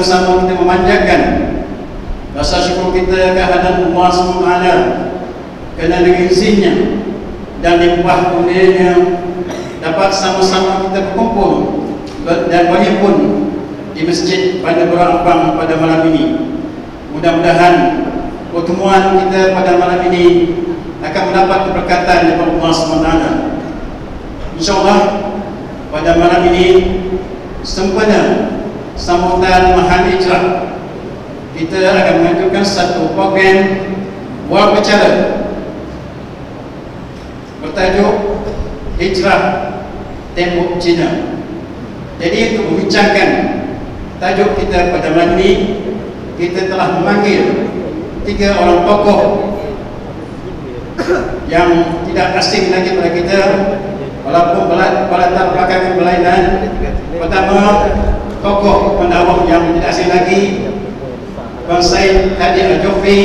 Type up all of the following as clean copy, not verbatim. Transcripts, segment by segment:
sama-sama kita memanjatkan rasa syukur kita kehadiran Allah SWT kerana dengan izinnya dan limpah kurnianya dapat sama-sama kita berkumpul dan berhimpun di masjid pada Berampang pada malam ini. Mudah-mudahan pertemuan kita pada malam ini akan mendapat keberkatan daripada Allah SWT. InsyaAllah pada malam ini sempena sambutan Mahan Hijrah, kita akan mengajukan satu program wawancara bertajuk Hijrah Tembok Cina. Jadi untuk membincangkan tajuk kita pada malam ini, kita telah memanggil 3 orang tokoh yang tidak asing lagi pada kita, walaupun berlatar belakang berlainan. Pertama, tokoh pendakwah yang tidak asing lagi, Bang Said Hadi Al-Jufri,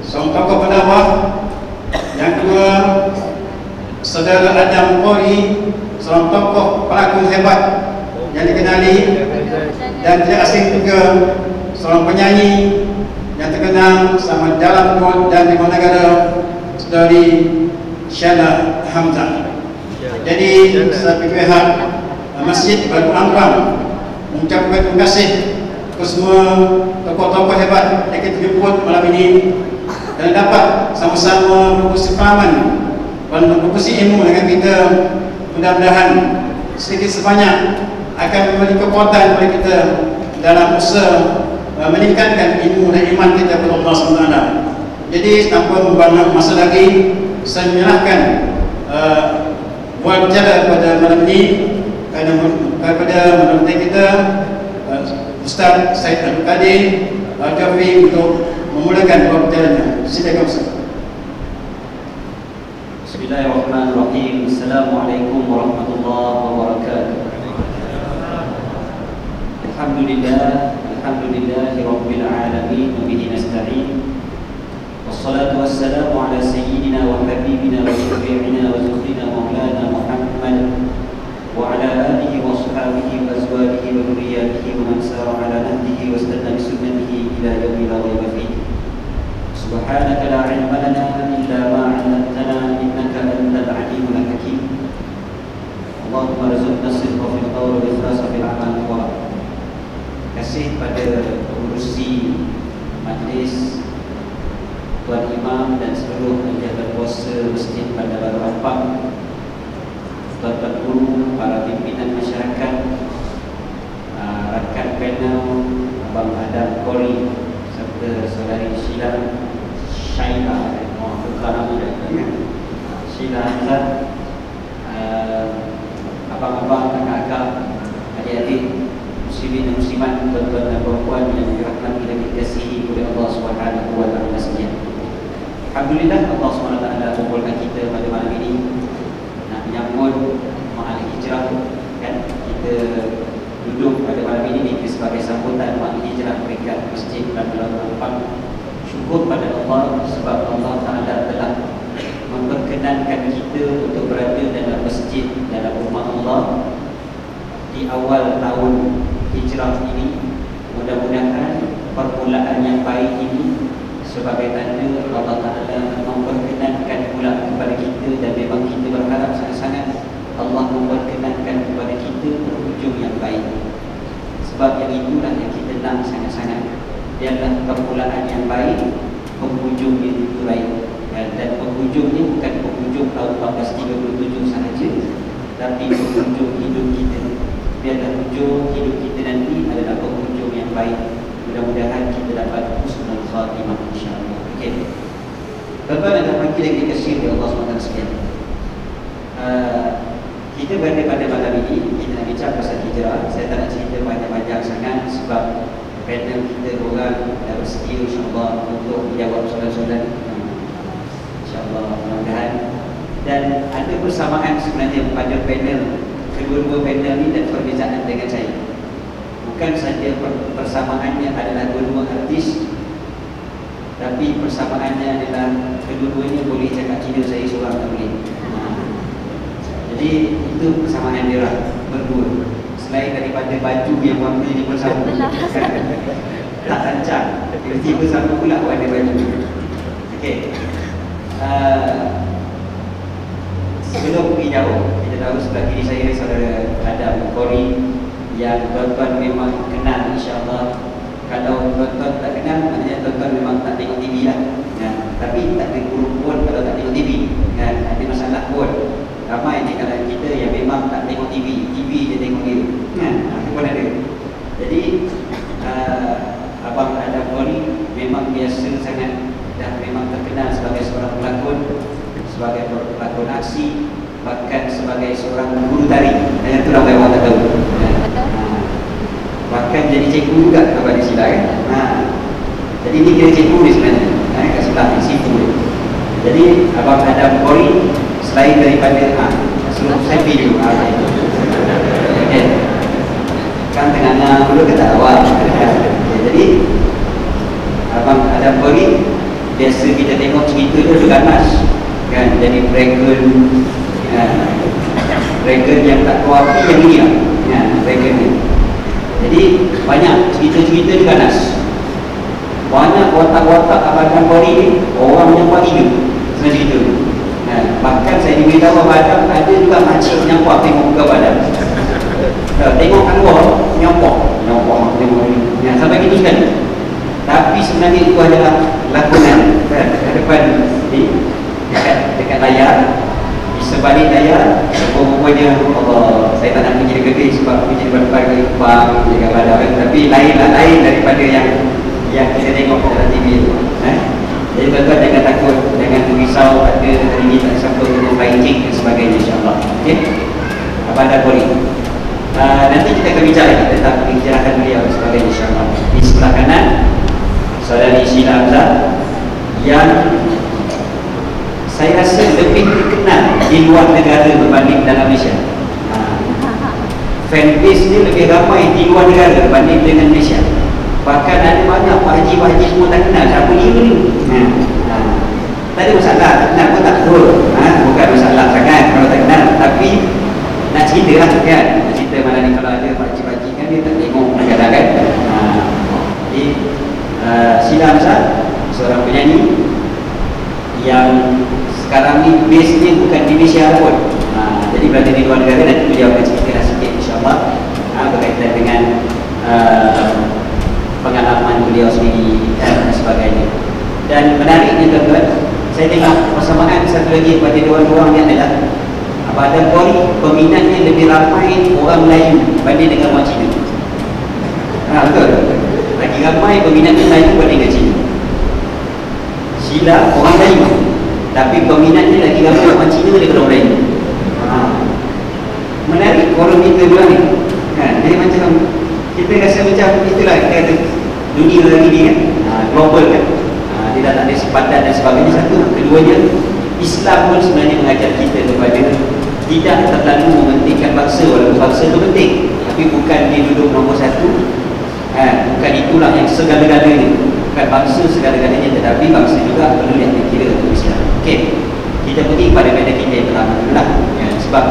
seorang tokoh pendakwah. Yang kedua, Saudara Adam Qori, seorang tokoh pelakon hebat yang dikenali dan tidak asing juga, seorang penyanyi yang terkenal sama dalam dan di mana negara, Saudari Syana Hamzah. Jadi saya pihak Masjid Baru Ampang mengucapkan terima kasih ke semua tokoh-tokoh hebat yang kita jemput malam ini dan dapat sama-sama berkongsi pengalaman dan berkongsi ilmu dengan kita. Mudah-mudahan sedikit sebanyak akan memberi kekuatan kepada kita dalam usaha meningkatkan ilmu dan iman kita kepada Allah SWT. Jadi tanpa membuang masa lagi, saya menyerahkan wawancara pada malam ini kepada menanti kita Ustaz Said Abdul Qadir Al-Jufri untuk memulakan wawancaranya. Silakan Ustaz. Bismillahirrahmanirrahim. Assalamualaikum warahmatullahi wabarakatuh. Alhamdulillahi rabbil alamin wa bihi nasta'in. Wassalatu wassalamu ala sayyidina wa habibina wa syafi'ina wa zuhrina maulana Muhammad wa ala alihi wa ashabihi wa azwajihi wa dhurriyyatihi wa man sara ala nahjihi wa istanna bi sunnatihi ila yaumil la rayba fihi. Subhanaka la ilma lana illa ma 'allamtana innaka antal alimul hakim. Allahumma rzuqna as-sidqa fil qawli wal ikhlasa fil amal wa kasih pada pengurusi majlis, Tuan Imam dan seluruh penjaga kuasa Masjid Bandar Baru Ampang, tuan-tuan guru, para pimpinan masyarakat, rakan panel Abang Adam Qori serta saudari Sheila Hamzah, abang-abang, kakak-kakak, adik-adik, muslimin dan muslimat, tuan-tuan dan puan yang dirahmati dan dikasihi oleh Allah Subhanahu wa taala sekalian. Alhamdulillah Allah SWT kumpulkan kita pada malam ini nak menyambut Mahan Hijrah, kan? Kita duduk pada malam ini sebagai sambutan Mahan Hijrah peringkat Masjid Bandar Baru Ampang. Syukur pada Allah sebab Allah Ta'ala telah memperkenankan kita untuk berada dalam masjid, dalam rumah Allah di awal tahun Hijrah ini. Mudah-mudahan permulaan yang baik ini sebagai tanda Allah Ta'ala memperkenankan pula kepada kita, dan memang kita berharap sangat-sangat Allah memperkenankan kepada kita berhujung yang baik. Sebab yang itulah yang kita nak sangat-sangat. Dia adalah permulaan yang baik, penghujungnya itu baik. Dan penghujungnya bukan penghujung tahun 1437 sahaja, tapi penghujung hidup kita. Dia adalah hujung hidup kita nanti adalah penghujung yang baik. Mudah-mudahan kita dapat husnul khatimah insya-Allah. Okey. Tuan-tuan dan puan yang dikasihi oleh Allah SWT sekalian. Kita berada pada malam ini, kita nak bincang pasal hijrah. Saya tak nak cerita banyak-banyak sangat sebab panel kita orang dah bersedia insya-Allah untuk menjawab soalan-soalan. InsyaAllah, mudah-mudahan. Dan ada persamaan sebenarnya pada panel, kedua-dua panel ni dan perbezaan dengan saya. Bukan saja persamaannya adalah dua-dua artis, tapi persamaannya adalah kedua-duanya boleh cakap Cina, saya seorang tak boleh. Jadi itu persamaan dia berdua. selain daripada baju yang warnanya pun sama. Tak rancang, tiba-tiba sama pula warna baju. Okey. Sebelum pergi jauh, kita tahu sebelah kiri saya saudara Adam Kori yang tuan-tuan memang kenal, insya-Allah. Kalau tuan-tuan tak kenal, maknanya tuan-tuan memang tak tengok TV lah. Tapi tak ada guru pun kalau tak tengok TV, ada masalah pun. Ramai di kalangan kita yang memang tak tengok TV je tengok dia. Itu pun ada. Jadi Abang Adam Kori memang biasa sangat dan memang terkenal sebagai seorang pelakon, sebagai pelakon aksi, bahkan sebagai seorang guru tari. Dan itu ramai orang tak tahu. Bahkan jadi cikgu juga kepada silat kan. Jadi ini kira cikgu ni sebenarnya. Kat sebelah ni situ ni. Jadi Abang Adam Kori selain daripada suruh saya video okay. Kan tengah dulu ke tak awal. Jadi Abang Adam Kori biasa kita tengok cerita tu ganas kan, jadi dragon yang tak keluar api yang ni lah dragon ni. Jadi banyak cerita-cerita dia ganas, banyak watak-watak Abang Adam Kori ni orang menyampah gila senang cerita. Bahkan saya diberitahu Abang Adam ada juga makcik menyampah tengok muka Abang Adam. Tengok kat luar menyampah tengok ni sampai gitu sekali. Tapi sebenarnya itu adalah lakonan kan, depan dekat layar, di sebalik layar. Rupanya Allah, saya tak nak menjadi gede sebab menjadi pada kepang jaga badan, tapi lain daripada yang kita tengok dalam TV itu. Jadi tuan-tuan jangan takut, jangan risau ada hari ini tak sampai dengan fighting dan sebagainya, insyaAllah. Okey, Abang Adam Kori. Nanti kita akan bicara tentang penghijrahan beliau dan sebagainya, insyaAllah. Di sebelah kanan saudari Sheila Hamzah yang saya rasa lebih terkenal di luar negara berbanding dalam Malaysia. Fanbase dia lebih ramai di luar negara berbanding dengan Malaysia. Bahkan ada banyak Pak Haji semua tak kenal siapa dia ni. Tak ada masalah, tak kenal pun tak betul. Bukan masalah sangat kalau tak kenal. Tapi nak cerita lah kan, nak cerita malam ni kalau ada Pak Haji kan dia tak tengok kadang-kadang kan. Jadi Sheila Hamzah seorang penyanyi yang sekarang ni base ni bukan di Malaysia pun. Jadi berada di luar negara, nanti beliau akan ceritakan sikit insyaAllah berkaitan dengan pengalaman beliau sendiri dan sebagainya. Dan menariknya tuan-tuan, saya tengok persamaan satu lagi pada dua-dua yang adalah Abang Adam Kori peminatnya lebih ramai orang Melayu banding dengan orang Cina. Betul? Lagi ramai peminatnya Melayu banding dengan Cina. Sheila orang Melayu, tapi peminatnya lagi ramai orang Cina daripada orang Melayu. Menarik orang kita dua ni. Jadi macam kita rasa macam itulah kita kata dunia lagi ni kan, global kan. Dia dah tak ada sepadan dan sebagainya. Satu, keduanya Islam pun sebenarnya mengajar kita kepada tidak terlalu mementingkan bangsa, walaupun bangsa itu penting, tapi bukan dia duduk nombor satu. Bukan itulah yang segala-galanya, bukan bangsa segala-galanya, tetapi bangsa juga perlu yang dikira untuk Islam. Okey, kita pergi pada medan kita yang pertama dulu lah. Sebab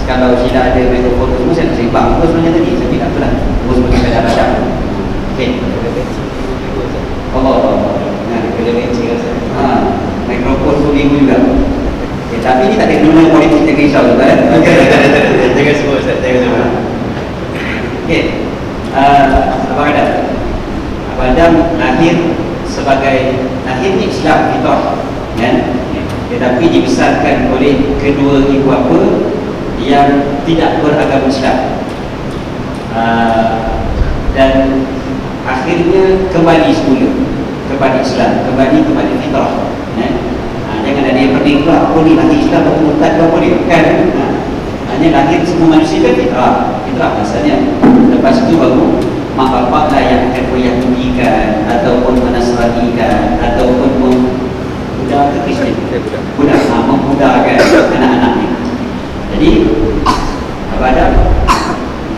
kalau Sheila ada mikrofon semua, saya nak sembang apa sebenarnya tadi, tapi tak apalah, terus pergi baca-baca. Okey, Allah kena benci rasa. Mikrofon tu minggu juga. Tapi ni tak ada guna politik, jangan risau tuan. Jangan semua Ustaz, jangan semua. Okey, Abang Adam. Abang Adam lahir ni Islam fitrah kan, tetapi dibesarkan oleh kedua ibu bapa yang tidak beragama Islam. Dan akhirnya kembali semula kepada Islam, kembali kepada fitrah. Jangan ada yang pening pula, apa ni lahir Islam atau murtad apa dia, kan? Hanya lahir semua manusia kan fitrah asalnya. Lepas itu baru mak bapak lah yang akan menyahudikan ataupun menasranikan ataupun membudak ke Kristian, memudahkan anak-anaknya. Jadi Abang Adam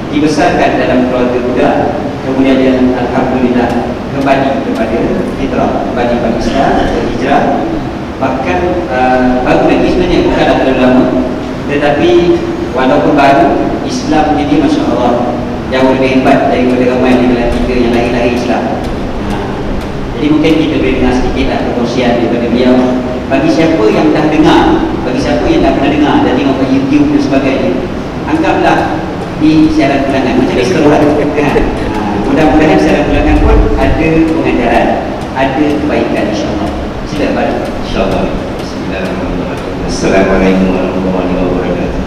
dibesarkan dalam keluarga budak, kemudian dia alhamdulillah kembali kepada fitrah, kembali kepada Islam, berhijrah. Bahkan baru lagi sebenarnya, bukanlah terlalu lama, tetapi walaupun baru, Islam jadi Masya Allah jauh lebih hebat daripada ramai negara kita yang lahir-lahir Islam. Jadi mungkin kita boleh dengar sedikit lah perkongsian daripada beliau. Bagi siapa yang dah dengar, bagi siapa yang dah pernah dengar dan tengok kat YouTube dan sebagainya, anggaplah di siaran pulangan macam ni sekarang kan. Mudah-mudahan siaran pulangan pun ada pengajaran, ada kebaikan insyaAllah. Sila Pak. InsyaAllah. Bismillahirrahmanirrahim. Assalamualaikum warahmatullahi wabarakatuh.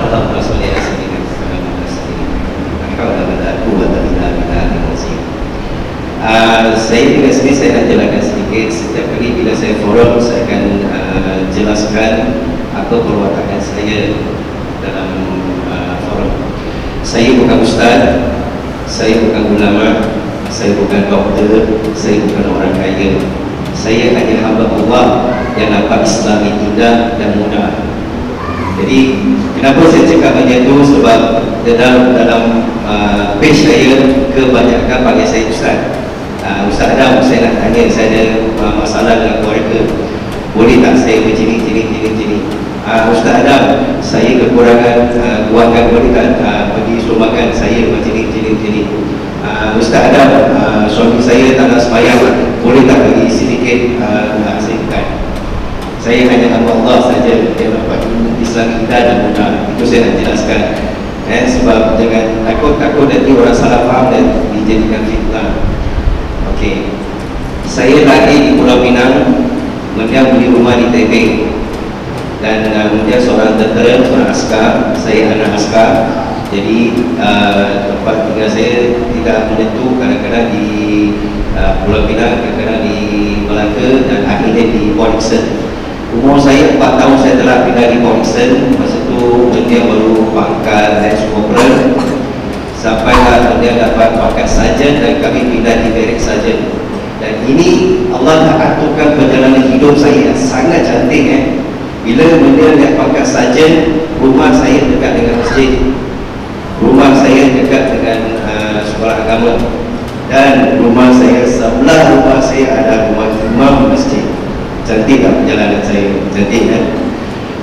Allahumma salli ala sayyidina Muhammad wa sallim. La haula wa la quwwata illa billah. Saya di sini saya nak jelaskan sedikit. Setiap kali bila saya forum, saya akan jelaskan apa perwatakan saya dalam forum. Saya bukan ustaz, saya bukan ulama, saya bukan doktor, saya bukan orang kaya. Saya hanya hamba Allah yang nampak Islam itu indah dan mudah. Jadi kenapa saya cakap macam itu? Sebab dalam page saya kebanyakan panggil saya ustaz. Ustaz Adam, saya nak tanya, saya ada masalah dengan keluarga, boleh tak saya begini. Ustaz Adam, saya kekurangan kewangan, boleh tak pergi sumbangkan saya begini. Ustaz Adam, suami saya tak nak sembahyang, boleh tak bagi sedikit sedekah. Saya hanya hamba Allah saja yang dapat Islam kita dan mudah. Itu saya nak jelaskan. Sebab jangan takut nanti orang salah faham dan dijadikan fitnah. Okey, saya lahir di Pulau Pinang, kemudian beli rumah di Taipei, dan kemudian seorang tentera, seorang askar. Saya anak askar. Jadi tempat tinggal saya tidak menentu, kadang-kadang di Pulau Pinang, kadang-kadang di Melaka, dan akhirnya di Port Dickson. Umur saya 4 tahun saya telah pindah di Port Dickson. Masa tu dia baru pangkat Ex Corporal, sampailah dia dapat pangkat sarjan dan kami pindah di barracks sarjan. Dan ini Allah dah aturkan perjalanan hidup saya yang sangat cantik. Bila benda lihat pangkat sarjan, rumah saya dekat dengan masjid, rumah saya dekat dengan sekolah agama, dan rumah saya sebelah rumah saya ada rumah imam masjid. Cantik tak perjalanan saya? Cantik kan?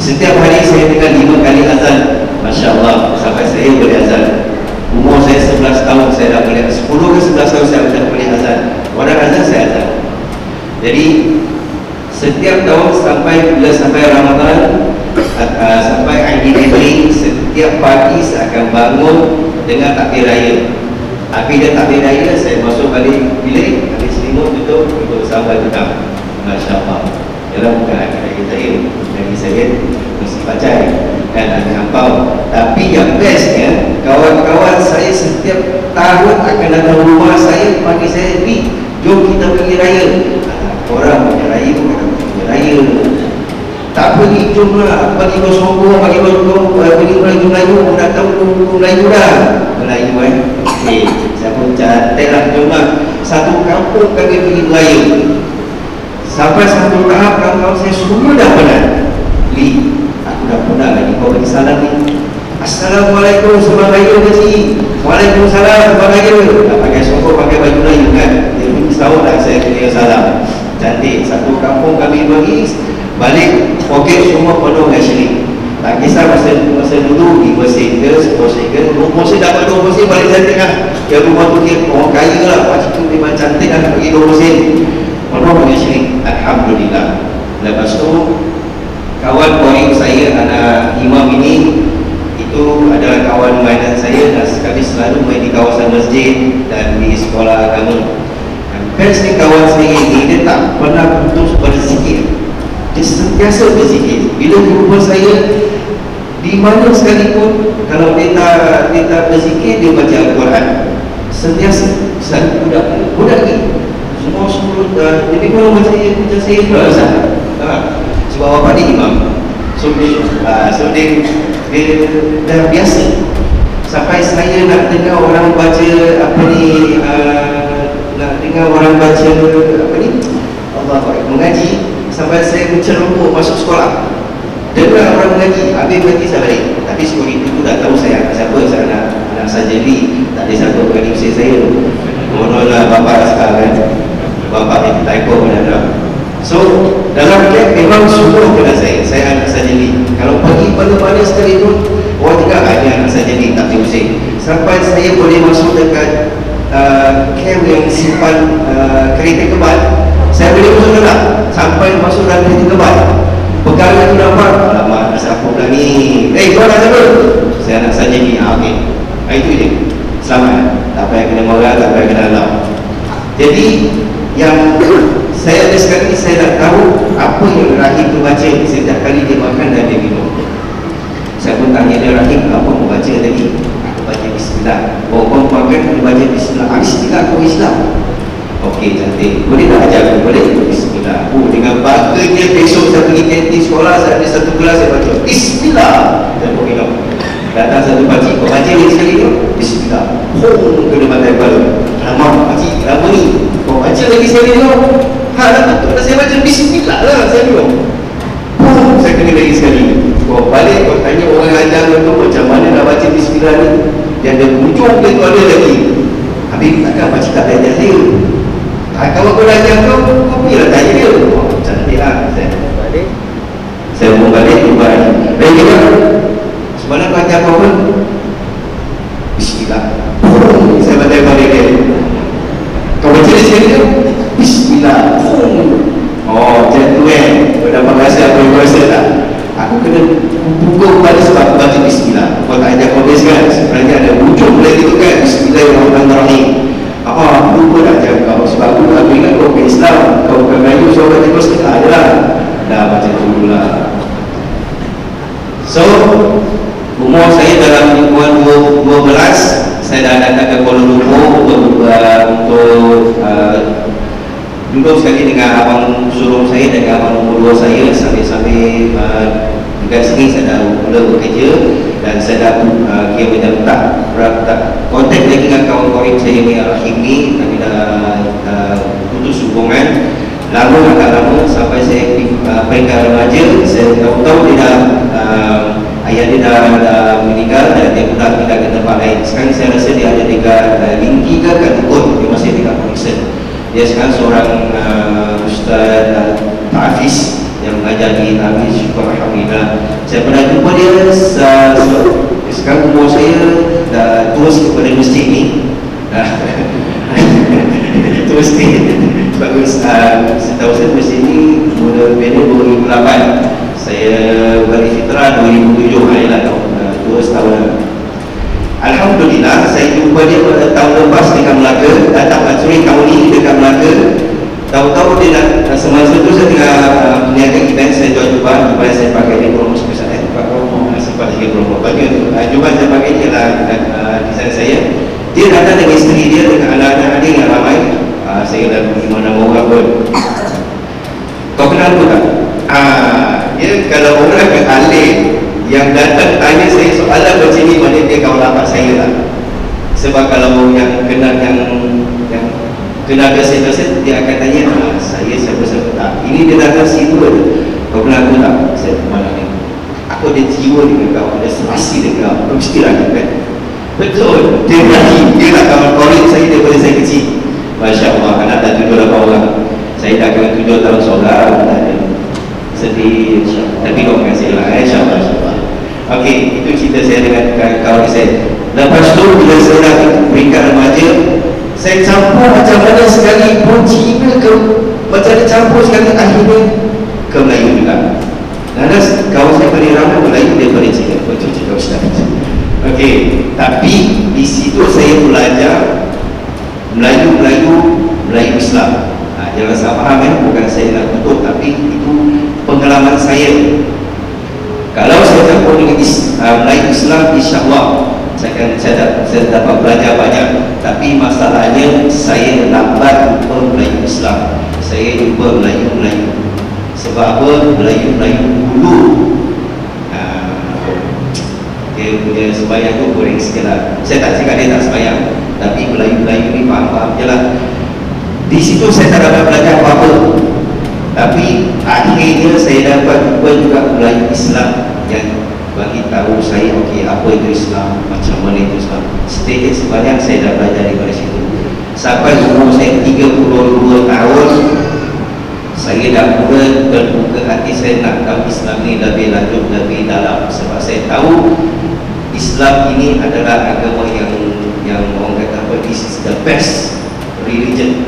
Setiap hari saya dengar 5 kali azan, Masya Allah, sampai saya boleh azan. Umur saya 11 tahun saya dah boleh, 10 ke 11 tahun saya dah boleh azan. Orang azan saya azan. Jadi setiap tahun sampai Ramadan, sampai Aidilfitri, setiap pagi saya akan bangun dengan takbir raya. Habis dia takbir raya, saya masuk balik bilik, habis selimut tutup untuk sampai petang. Masya Allah. Dalam bukan lagi saya, lagi saya mesti pacai dan lagi hampau. Tapi yang bestnya, kawan-kawan saya setiap tahun akan datang rumah saya, bagi saya, jom kita pergi raya. Orang punya raya bukan punya raya. Tak pergi, jomlah, bagi bersongkong, bagi bersongkong, pergi Melayu, datang Melayu dah. Melayu okey, saya pun cantik lah, jomlah. Satu kampung kami pergi Melayu. Sampai satu tahap kawan-kawan saya semua dah penat. Aku dah penat lagi, kau bagi salam ni. Assalamualaikum, selamat raya gaji. Waalaikumsalam, selamat raya. Dah pakai songkok, pakai baju Melayu kan. Dia pun tahu dah saya kena salam. Cantik, satu kampung kami pergi, balik poket semua penuh dengan syirik. Tak kisah masa dulu di mesin ke, seposin ke, rumah saya dapat 2 mesin balik cantik kan. Yang rumah tu dia orang kaya lah, pakcik tu memang cantik kan, nak pergi 2 mesin. Penuh dengan syirik. Alhamdulillah. Lepas tu kawan koring saya, anak imam ini, itu adalah kawan mainan saya dan kami selalu main di kawasan masjid dan di sekolah agama. Best ni kawan saya ini, dia tak pernah putus berzikir. Dia sentiasa berzikir. Bila di rumah saya, di mana sekalipun, kalau dia tak berzikir, dia baca Al-Quran. Sentiasa budak ni semua jadi kalau macam saya pula sebab bapak ni imam, so dia dah biasa. Sampai saya nak dengar orang baca nak dengar orang baca Allah mengaji, sampai saya mencerupuk masuk sekolah, dengar orang mengaji, habis mengaji saya balik. Tapi security tu dah tahu saya anak siapa, saya anak sarjali, tak ada satu berani usir saya. Mohonlah bapak sekarang, bapak yang typo pun ada. So dalam camp memang semua kena saya anak sarjali. Kalau pergi mana-mana sekalipun, pusing. Sampai saya boleh masuk dekat camp yang simpan kereta kebal, saya boleh masuk dalam. Sampai masuk dalam kereta kebal, pegangan tu nampak, alamak, siapa pula ni? Kau nak siapa? Saya nak saja ni. Okey, itu je. Selamat. Tak payah kena marah, tak payah kena alam. Jadi yang saya ada sekali, saya nak tahu apa yang Rahim tu baca setiap kali dia makan dan dia minum. Saya pun tanya dia, Rahim, apa mau baca tadi? Aku baca Bismillah. Kau makan, dia baca Bismillah. Bismillah, kau Islam. Okey, cantik. Boleh tak ajar aku? Boleh? Bismillah. Dengan baganya besok saya pergi kantin sekolah, saya ada satu kelas, saya baca Bismillah. Dan kau minum. Datang satu pakcik, kau baca ni sekali tu? Bismillah. Kena batai kepala. Alamak, pakcik, apa ni? Kau baca lagi sekali tu? Betul lah, saya baca Bismillah lah, saya minum. Saya kena lagi sekali. Kau balik, kau tanya orang ajar tu macam mana nak baca Bismillah ni. Yang ada hujung dia tu ada lagi. Habis takkan pakcik tak tanya saya? Kalau kau ajar kau pergilah tanya dia. Cantik lah. Saya pun balik, jumpa lagi. Baik juga. Semalam kau ajar kau pun Bismillah. Saya baca balik dia. Kau baca di sini tu Bismillah. Macam tu kau dapat rasa apa yang kau rasa tak? Aku kena pukul pada sebab aku baca Bismillah. Kau tak ajar kau base kan? Sebenarnya ada wujud lagi tu kan, Bismillahirrahmanirrahim. Aku lupa nak ajar kau. Sebab aku ingat kau bukan Islam, kau bukan Melayu, so baca kau setengah je lah. Dah macam tu dulu lah. So umur saya dalam lingkungan 12, saya dah datang ke Kuala Lumpur untuk duduk sekali dengan abang sulung saya, dengan abang nombor 2 saya, sambil-sambil dekat sini saya dah mula bekerja. Dan saya dah kira macam tak kontak lagi dengan kawan-kawan saya ni, Rahim ni. Kami dah putus hubungan agak lama, sampai saya peringkat remaja. Saya tahu-tahu dia dah ayah dia dah meninggal dan dia pula pindah ke tempat lain. Sekarang saya rasa dia ada dekat Lingki ke Katukun, dia masih dekat Pengisen. Dia sekarang seorang Ustaz Hafiz yang mengajar di Hafiz, syukur Alhamdulillah. Saya pernah jumpa dia sekarang umur saya dah terus kepada masjid ni. Itu mesti bagus. Setahu saya masjid ni mula bina 2008. Saya balik fitrah 2007. Adalah 2 setahun. Alhamdulillah, saya jumpa dia pada tahun lepas dekat Melaka. Tahun ni dekat Melaka. Tahu-tahu dia dah semasa tu saya tengah meniaga event, saya jual jubah saya pakai di promo sebesar promo sempat lagi promo baju tu. Jubah saya pakai ni adalah desain saya. Dia datang dengan isteri dia, dengan anak-anak dia yang ramai. Saya dah pergi mana orang pun. Kau kenal aku tak? Dia kalau orang ke alim yang datang tanya saya soalan macam ni, mana dia kawan rapat saya lah. Sebab kalau yang kenal yang kenal dosen-dosen, dia akan tanya, saya siapa-siapa tak. Ini dia datang situ ada. Kau kenal aku tak? Saya mana ni? Aku ada jiwa dengan kau, ada serasi dengan kau. Kau mesti lagi kan? Betul. Dia berani. Dia nak kawan korin saya daripada saya kecil. Masya Allah, anak dah 7-8 orang. Saya dah kena 7 tahun solat. Sedih. Tapi kau mengasih lah. InsyaAllah. Okey, itu cerita saya dengan kawan saya. Lepas tu, bila saya dah peringkat remaja, saya campur macam mana sekali pun Cina ke, macam mana campur sekali akhirnya ke Melayu juga. Dan kawan saya paling ramai Melayu daripada Cina. Betul juga Ustaz. Okey, tapi di situ saya belajar Melayu Islam. Jangan salah faham bukan saya nak tutup, tapi itu pengalaman saya. Kalau saya campur dengan Melayu Islam, insya-Allah saya dapat belajar banyak. Tapi masalahnya saya lambat jumpa Melayu Islam. Saya jumpa Melayu. Sebab apa? Melayu dulu dia punya sembahyang tu goreng sikit lah. Saya tak cakap dia tak sembahyang, tapi Melayu ni faham-faham je lah. Di situ saya tak dapat belajar apa-apa. Tapi akhirnya saya dapat jumpa juga Melayu Islam yang bagi tahu saya okey apa itu Islam, macam mana itu Islam. Sedikit sebanyak saya dah belajar daripada situ. Sampai umur saya 32 tahun, saya dah mula terbuka hati saya nak tahu Islam ni lebih lanjut, lebih dalam. Sebab saya tahu Islam Islam ini adalah agama yang orang kata apa, this is the best religion.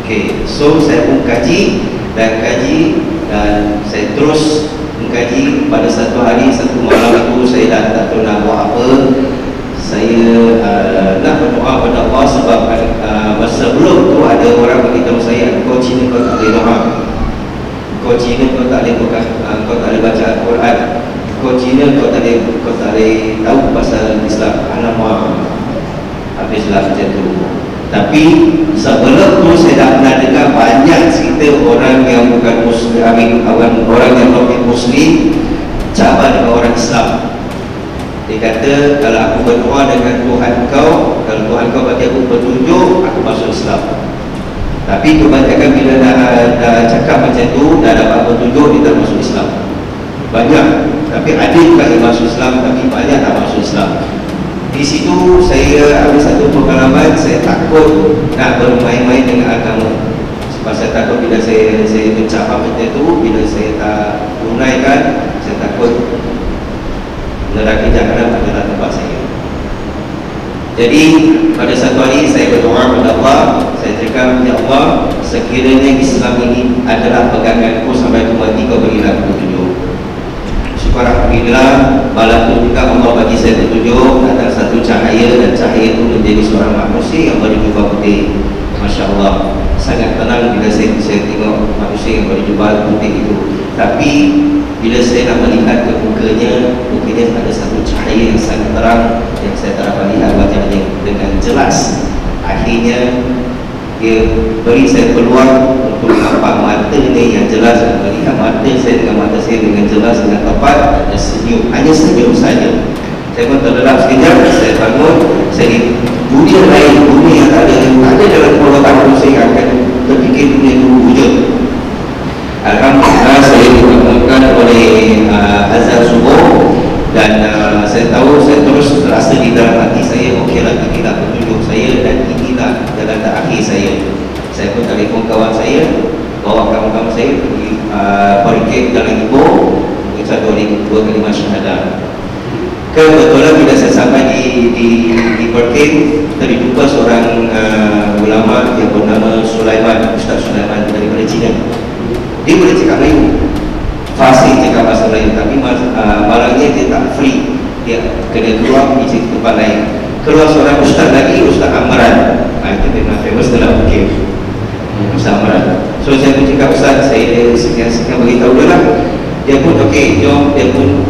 Okay, so saya pun kaji dan saya terus mengkaji. Pada satu hari, satu malam itu saya dah tak tahu nak buat apa. Saya nak berdoa pada Allah sebab masa sebelum tu ada orang beritahu saya, kau Cina kau tak boleh doa, kau Cina kau tak boleh baca Al-Quran, kau Cina kau tak boleh tahu pasal Islam. Alamak, habislah macam tu. Tapi sebelum tu saya dah pernah dengar banyak cerita orang yang bukan Muslim, orang yang bukan Muslim cabar dengan orang Islam. Dia kata, kalau aku berdoa dengan Tuhan kau, kalau Tuhan kau bagi aku petunjuk, aku masuk Islam. Tapi kebanyakan bila dah cakap macam tu, dah dapat petunjuk, dia tak masuk Islam. Banyak. Tapi ada juga yang masuk Islam, tapi banyak tak masuk Islam. Di situ saya ada satu pengalaman, saya takut nak bermain-main dengan agama. Sebab saya takut bila saya bercakap macam tu, bila saya tak tunaikan, saya takut neraka jahanam adalah tempat saya. Jadi pada satu hari saya berdoa kepada Allah, saya cakap, ya Allah, sekiranya Islam ini adalah peganganku sampai ke mati, kau berilah petunjuk. Syukur alhamdulillah, malam tu juga Allah bagi saya petunjuk, ada satu cahaya, dan cahaya itu menjadi seorang manusia yang berjubah putih. Masya Allah, sangat tenang bila saya tengok manusia yang berjubah putih itu. Tapi bila saya nak melihat ke mukanya ada satu cahaya yang sangat terang, yang saya tak dapat lihat wajahnya dengan jelas. Akhirnya dia beri saya peluang untuk nampak mata ni yang jelas, dan melihat mata saya dengan mata saya dengan jelas, dengan tepat, dan senyum, hanya senyum saja. Saya pun terlelap sekejap, saya bangun. Saya di dunia lain, dunia yang tak ada dalam perbuatan manusia yang akan terfikir dunia itu wujud. Alhamdulillah saya dibangunkan oleh azan subuh, dan saya tahu, saya terus terasa di dalam hati saya, okeylah, inilah petunjuk saya dan inilah jalan terakhir saya. Saya pun telefon kawan saya, bawa kawan-kawan saya pergi pergi Jalan Ipoh, mengucap 2 kalimah syahadah. Kebetulan bila saya sampai di Perkin, terjumpa seorang ulama yang bernama Sulaiman, Ustaz Sulaiman daripada China. Dia boleh cakap Melayu, fasih cakap bahasa Melayu, tapi malangnya dia tak free, dia kena keluar pergi tempat lain. Keluar seorang ustaz lagi, Ustaz Amran. Itu memang famous dalam Bukit, Ustaz Amran. So saya pun cakap, Ustaz, saya sekian beritahu dia lah. Dia pun okey, jom. Dia pun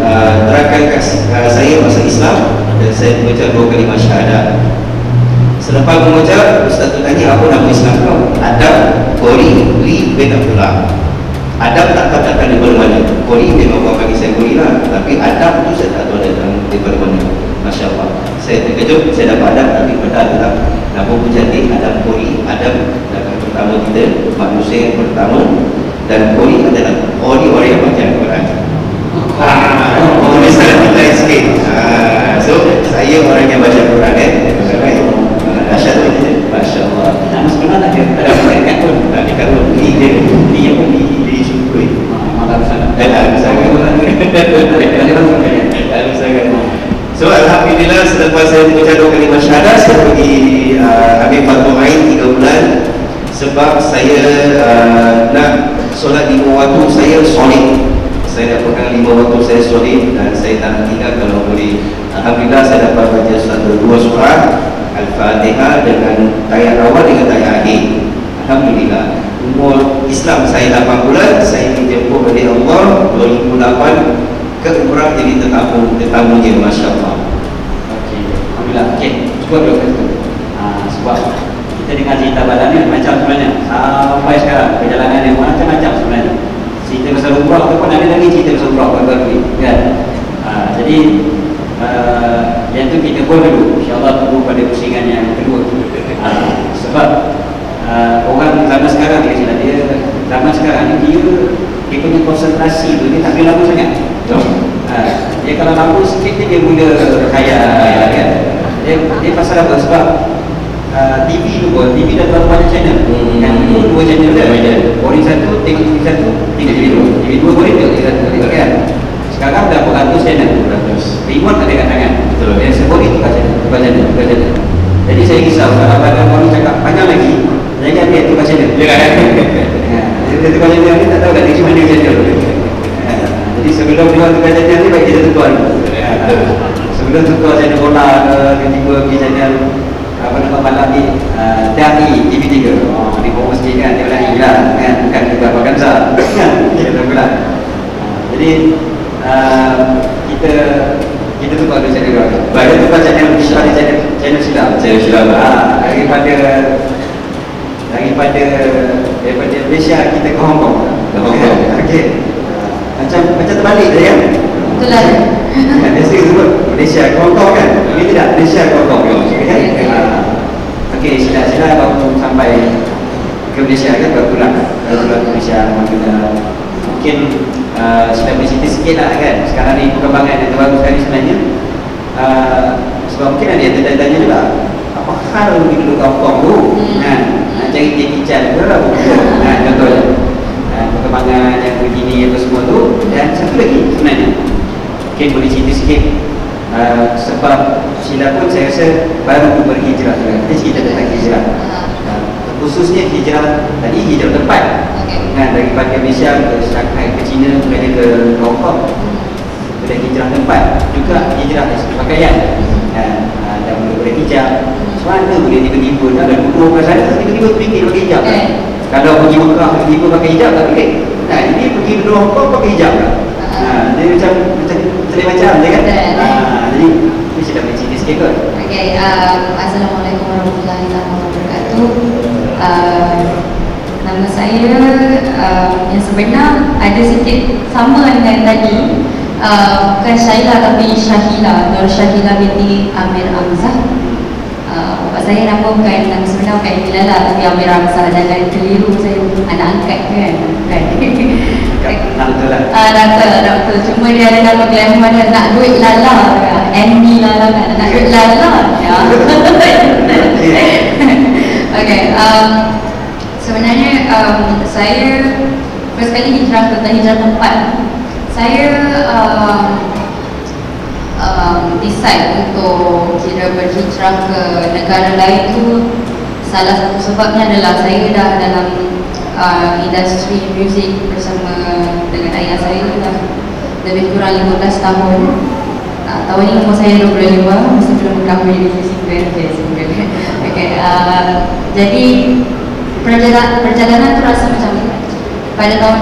terangkan saya pasal Islam, dan saya mengucap 2 kalimah syahadah. Selepas mengucap, Ustaz tu tanya, apa nama Islam kau? Adam Qori bin Abdullah. Adam tak tahu datang daripada mana. Qori memang orang bagi saya Qori lah, tapi Adam tu saya tak tahu datang daripada mana. Masya Allah, saya terkejut, saya dapat Adam, tapi benar tak. Nama pun cantik, Adam Qori. Adam adalah pertama kita, manusia yang pertama. Dan Qori adalah orang yang baca Al-Quran. Ini sangat penting sikit. So saya orang yang baca Al-Quran Masya Allah. Masya Allah. Nama sebenar tak ada kartun. Tak ada kartun. Ini yang pun disyukuri. Malam sangat. Dalam sangat. Dalam sangat. So alhamdulillah, selepas saya mengucap 2 kalimah syahadah, saya pergi ambil fardu ain 3 bulan. Sebab saya nak solat 5 waktu saya solid. Saya nak pegang 5 waktu saya solid, dan saya tak tinggal kalau boleh. Alhamdulillah saya dapat baca 2 surah Al-Fatihah dengan tayat awal dengan tayat akhir. Alhamdulillah. Umur Islam saya 8 bulan, saya dijemput oleh Allah 2008 ke umrah jadi tetamunya. Masya Allah. Okey, alhamdulillah. Okey, cuba dulu kata. Sebab kita dengar cerita badan ni macam sebenarnya sampai sekarang perjalanan yang macam-macam sebenarnya. Cerita pasal umrah tu pun ada lagi cerita pasal umrah baru-baru ni, kan? Jadi yang tu kita buat dulu, insyaAllah tunggu pada pusingan yang kedua. Sebab orang zaman sekarang dia zaman sekarang ni dia punya konsentrasi tu dia tak boleh lama sangat. Dia kalau lama sikit dia mula khayal, kan? Dia pasal apa? Sebab TV tu pun, TV dah terlalu banyak channel. Yang tu 2 channel dah. Orang satu tengok TV satu, tengok TV 2. TV 2 boleh tengok TV 1, kan? Sekarang dah beratus channel. Remote ada kat tangan. Betul. sebelum dia tukar channel ni baik kita tukar dulu. Sebelum tukar channel bola ke tiba-tiba pergi channel apa nama malam ni Dai TV3. Di bawah masjid kan dia lari lah kan, bukan kita makan sah kan, kita tak pula. Jadi kita tukar dulu channel dia. Baru tukar channel channel silap daripada Malaysia kita ke Hong Kong. Okey. Macam terbalik dia kan? Betul lah. Biasa sebut Malaysia ke Hong Kong kan? Ini tidak, Malaysia ke Hong Kong kan? Okey, sila baru sampai ke Malaysia kan, baru pulang ke Malaysia. Mungkin sila bercerita sikit lah kan. Sekarang ni perkembangan yang terbaru sekali sebenarnya. Sebab mungkin ada yang tanya juga, apa hal pergi dulu ke Hong Kong tu kan? Cari Jackie Chan ke lah contohnya perkembangan yang begini apa semua tu. Dan satu lagi sebenarnya mungkin boleh cerita sikit, sebab Sheila pun saya rasa baru berhijrah juga. Kita cerita tentang hijrah, khususnya hijrah tadi, hijrah tempat kan, daripada Malaysia ke Shanghai ke China, kemudian ke Hong Kong. Dan hijrah tempat juga, hijrah dari segi pakaian dan mula berhijab. Mana boleh tiba-tiba tak ada duduk kat sana, tiba-tiba fikir pakai hijab kan? Kalau pergi Mekah tiba-tiba pakai hijab tak boleh. Nah, ini pergi duduk Hong Kong pakai hijab kan? Dia macam je kan? Jadi ini saya dah bercerita sikit kot. Okay, Assalamualaikum warahmatullahi wabarakatuh. Nama saya yang sebenar ada sikit sama dengan tadi. Bukan Syaila tapi Syahila, Nur Syahila binti Amir Hamzah. Bapak saya nama bukan, nama sebenar bukan Bilala tapi Amir Hamzah. Jangan keliru, saya anak angkat kan? Nak betul. Cuma dia ada nama glamour, ada nak duit Lala, Andy Lala kan, nak duit Lala ya. Okay, sebenarnya saya first kali hijrah tempat. Saya decide untuk kira berhijrah ke negara lain tu, salah satu sebabnya adalah saya dah dalam industri muzik bersama dengan ayah saya dah lebih kurang 15 tahun. Tahun ni umur saya 25, masih belum kahwin, single. Okay, jadi perjalanan tu rasa macam pada tahun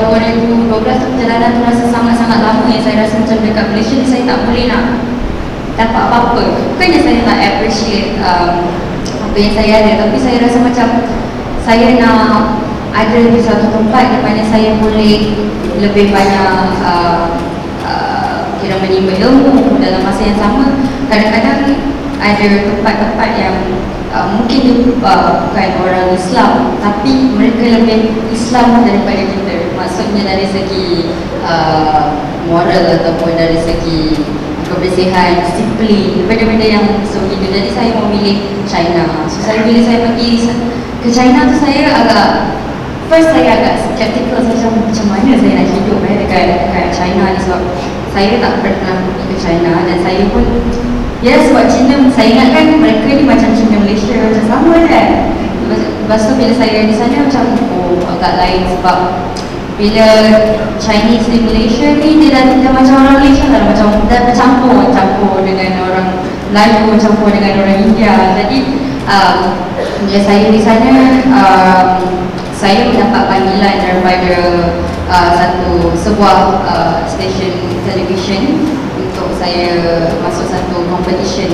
2012 tu, perjalanan tu rasa sangat-sangat lama yang saya rasa macam dekat Malaysia ni saya tak boleh nak dapat apa-apa. Bukannya saya tak appreciate apa yang saya ada, tapi saya rasa macam saya nak ada di satu tempat di mana saya boleh lebih banyak kira menimba ilmu dalam masa yang sama. Kadang-kadang ada tempat-tempat yang mungkin dia bukan orang Islam tapi mereka lebih Islam daripada kita. Maksudnya dari segi moral ataupun dari segi kebersihan, disiplin, benda-benda yang begitu. Jadi saya memilih China. So bila saya pergi ke China tu, saya agak skeptical. Saya macam mana saya nak hidup dekat China ni, sebab saya tak pernah pergi ke China. Dan saya pun sebab China, saya ingatkan mereka ni macam China Malaysia, macam sama kan. Lepas tu bila saya di sana macam agak lain, sebab bila Chinese di Malaysia ni dia dah macam orang Malaysia lah, macam dah bercampur dengan orang Melayu, campur dengan orang India. Jadi bila saya di sana, saya mendapat panggilan daripada sebuah stesen televisyen untuk saya masuk satu competition.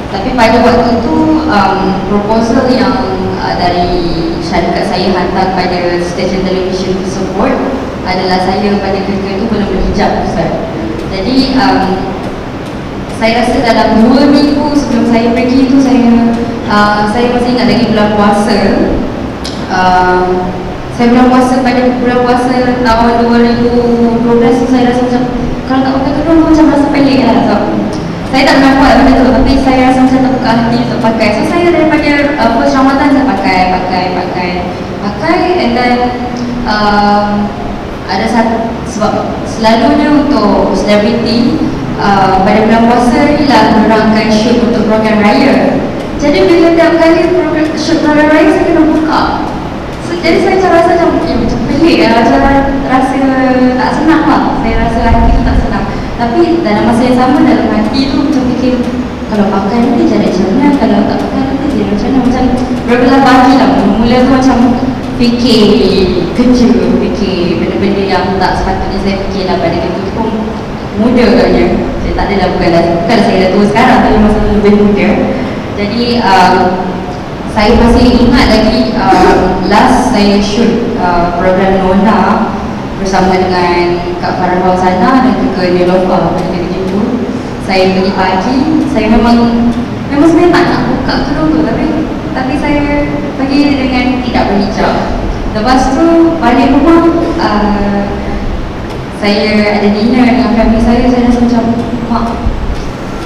Tapi pada waktu tu proposal yang dari syarikat saya hantar pada stesen televisyen tersebut adalah saya pada ketika itu belum berhijab, Ustaz. Jadi saya rasa dalam 2 minggu sebelum saya pergi tu, saya masih ingat lagi bulan puasa. Saya pada bulan puasa tahun 2012 tu, saya rasa macam kalau tak pakai tudung macam rasa pelik lah. So, saya tak pernah buat benda tu, tapi saya rasa macam terbuka hati untuk pakai. So saya daripada first Ramadan saya pakai and then ada satu, sebab selalunya untuk selebriti pada bulan puasa ni lah merangkai shoot untuk program raya. Jadi bila tiap kali shoot program raya saya kena buka. Jadi saya rasa macam pelik lah, macam rasa tak senang lah. Saya rasa hati tu tak senang. Tapi dalam masa yang sama, dalam hati tu macam fikir, kalau pakai nanti jadi macam mana, kalau tak pakai nanti jadi macam mana. Macam berbelah bagi lah. Mula tu macam fikir kerja, fikir benda-benda yang tak sepatutnya saya fikir lah. Pada ketika pun muda katnya. Saya tak adalah, bukan saya dah tua sekarang, tapi masa tu lebih muda. Jadi saya masih ingat lagi last saya shoot program Nona bersama dengan Kak Farah Fauzana dan juga Nilofa pada ketika itu. Saya pergi pagi, saya memang sebenarnya tak nak buka tudung tu, tapi saya pergi dengan tidak berhijab. Lepas tu balik rumah, saya ada dinner dengan family saya rasa macam, mak,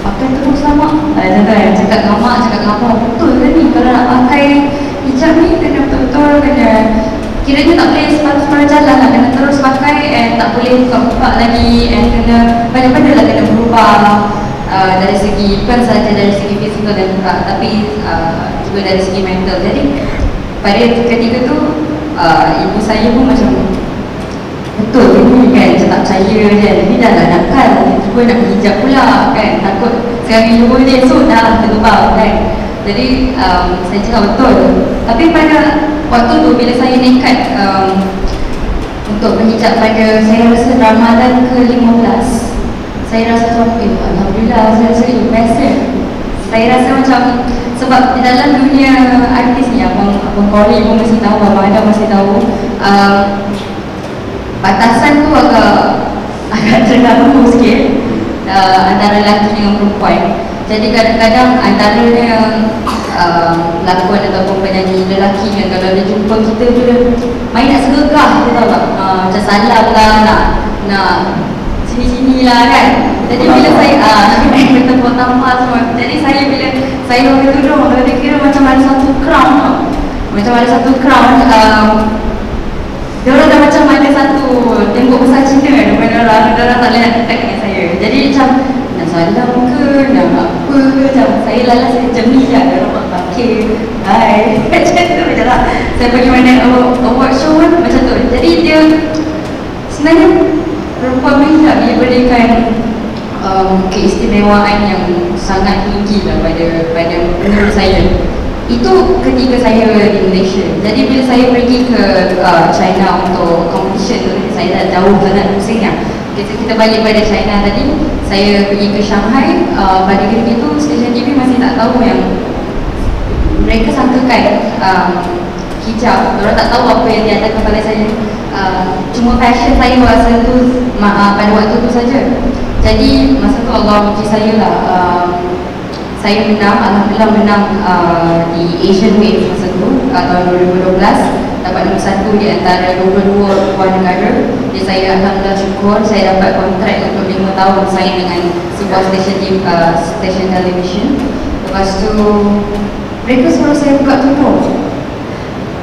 pakai tudung selamat. Saya cakap dengan mak, cakap dengan abang, betul ke ni? Kalau nak pakai hijab ni kena betul-betul, kena kiranya tak boleh separuh-separuh jalan lah, kena terus pakai and tak boleh buka-buka lagi and kena banyak-banyak lah kena berubah dari segi, bukan sahaja dari segi fizikal dan tapi juga dari segi mental. Jadi pada ketika tu ibu saya pun macam, betul ni kan, macam tak percaya kan, ni dah nakal, juga nak berhijab pula kan, takut sekarang luar dia esok dah terlebab kan. Jadi saya cakap betul. Tapi pada waktu tu bila saya nekat untuk berhijab pada, saya rasa Ramadan ke-15, saya rasa macam, alhamdulillah, saya rasa best. Saya rasa macam, sebab di dalam dunia artis ni, Abang Kori pun masih tahu, Abang Adam masih tahu, batasan tu agak terganggu sikit antara lelaki dengan perempuan. Jadi kadang-kadang antaranya lakon ataupun penyanyi lelaki kan, kalau dia jumpa kita tu dia main nak segegah, kita tahu tak, macam salam lah, nak sini-sini lah kan. Jadi bila saya bertepuk tampar semua, jadi saya bila saya pakai tudung, dia kira macam ada satu crown tau. Macam ada satu crown, dia orang dah macam ada satu tembok besar Cina daripada orang tak boleh nak dekat dengan saya. Jadi macam nak salam ke, nak apa ke, macam saya lalas saya macam ni je, dia orang pakai hai macam tu macam lah. Saya pergi mana award show kan macam tu. Jadi dia sebenarnya perempuan berhijab dia berikan keistimewaan yang sangat tinggi lah pada menurut saya. Itu ketika saya di Malaysia. Jadi bila saya pergi ke China untuk competition tu, saya dah jauh sangat pusingnya. Kita balik pada China tadi, saya pergi ke Shanghai. Pada ketika itu stesen TV masih tak tahu yang mereka sangkakan hijab. Mereka tak tahu apa yang di atas kepala saya. Cuma fashion saya rasa tu pada waktu tu saja. Jadi masa tu Allah uji saya lah. Saya menang, alhamdulillah menang di Asian Wave masa tu tahun 2012, dapat nombor 1 di antara 22 buah negara. Jadi saya alhamdulillah syukur saya dapat kontrak untuk 5 tahun saya dengan sebuah stesen television. Lepas tu mereka suruh saya buka tudung.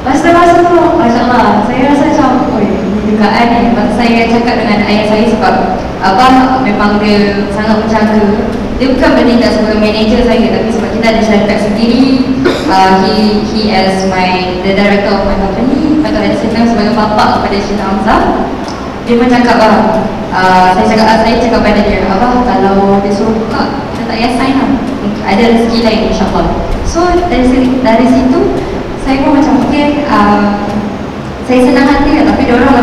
Masa tu, Masya Allah, saya rasa macam, ini dekaan ni. Lepas saya cakap dengan ayah saya sebab abang memang dia sangat menjaga. Dia bukan bertindak sebagai manager saya, tapi sebab kita ada syarikat sendiri, he as the director of my company, atau ada senang sebagai bapa kepada Syed Hamzah. Dia pun cakap saya cakap pada dia, abang kalau dia suruh buka, kita tak payah sign lah, ada rezeki lain insyaAllah. So dari situ saya pun macam okay, saya senang hati lah, tapi diorang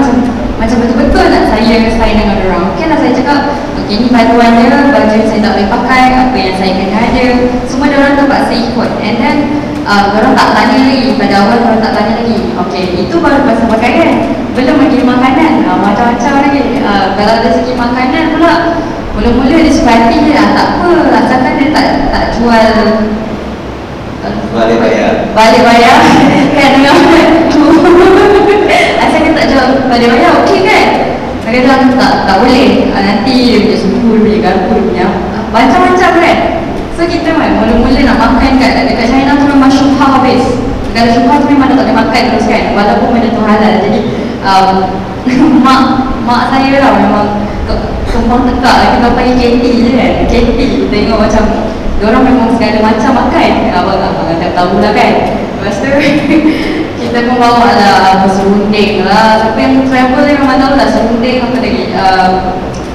macam betul-betul nak saya sign dengan diorang. Okay lah, saya cakap okay, ni bantuan dia, baju saya tak boleh pakai, apa yang saya kena ada, semua diorang terpaksa ikut. And then diorang tak tanya lagi, pada awal diorang tak tanya lagi. Okay, itu baru pasal pakaian, belum lagi makanan, macam-macam lagi. Kalau dari segi makanan pula, mula-mula dia suka hati je lah, tak apa, asalkan dia tak jual balik bayar kan, dengan asal dia tak jual balik bayar, okey kan. Dia kata tak boleh, nanti dia punya suku, dia punya garpu, dia punya macam-macam kan. So kita mula-mula nak makan dekat China tu memang syubhah habis. Kalau syubhah tu memang tak boleh makan terus kan, walaupun benda tu halal. Jadi mak saya lah memang tumpang tekak lah, kita panggil KT je kan, KT. Tengok macam diorang memang segala macam makan. Abang tak tahu lah kan. Lepas tu kita pun bawa lah serunding lah. Siapa yang travel dia memang tahu lah serunding, apa lagi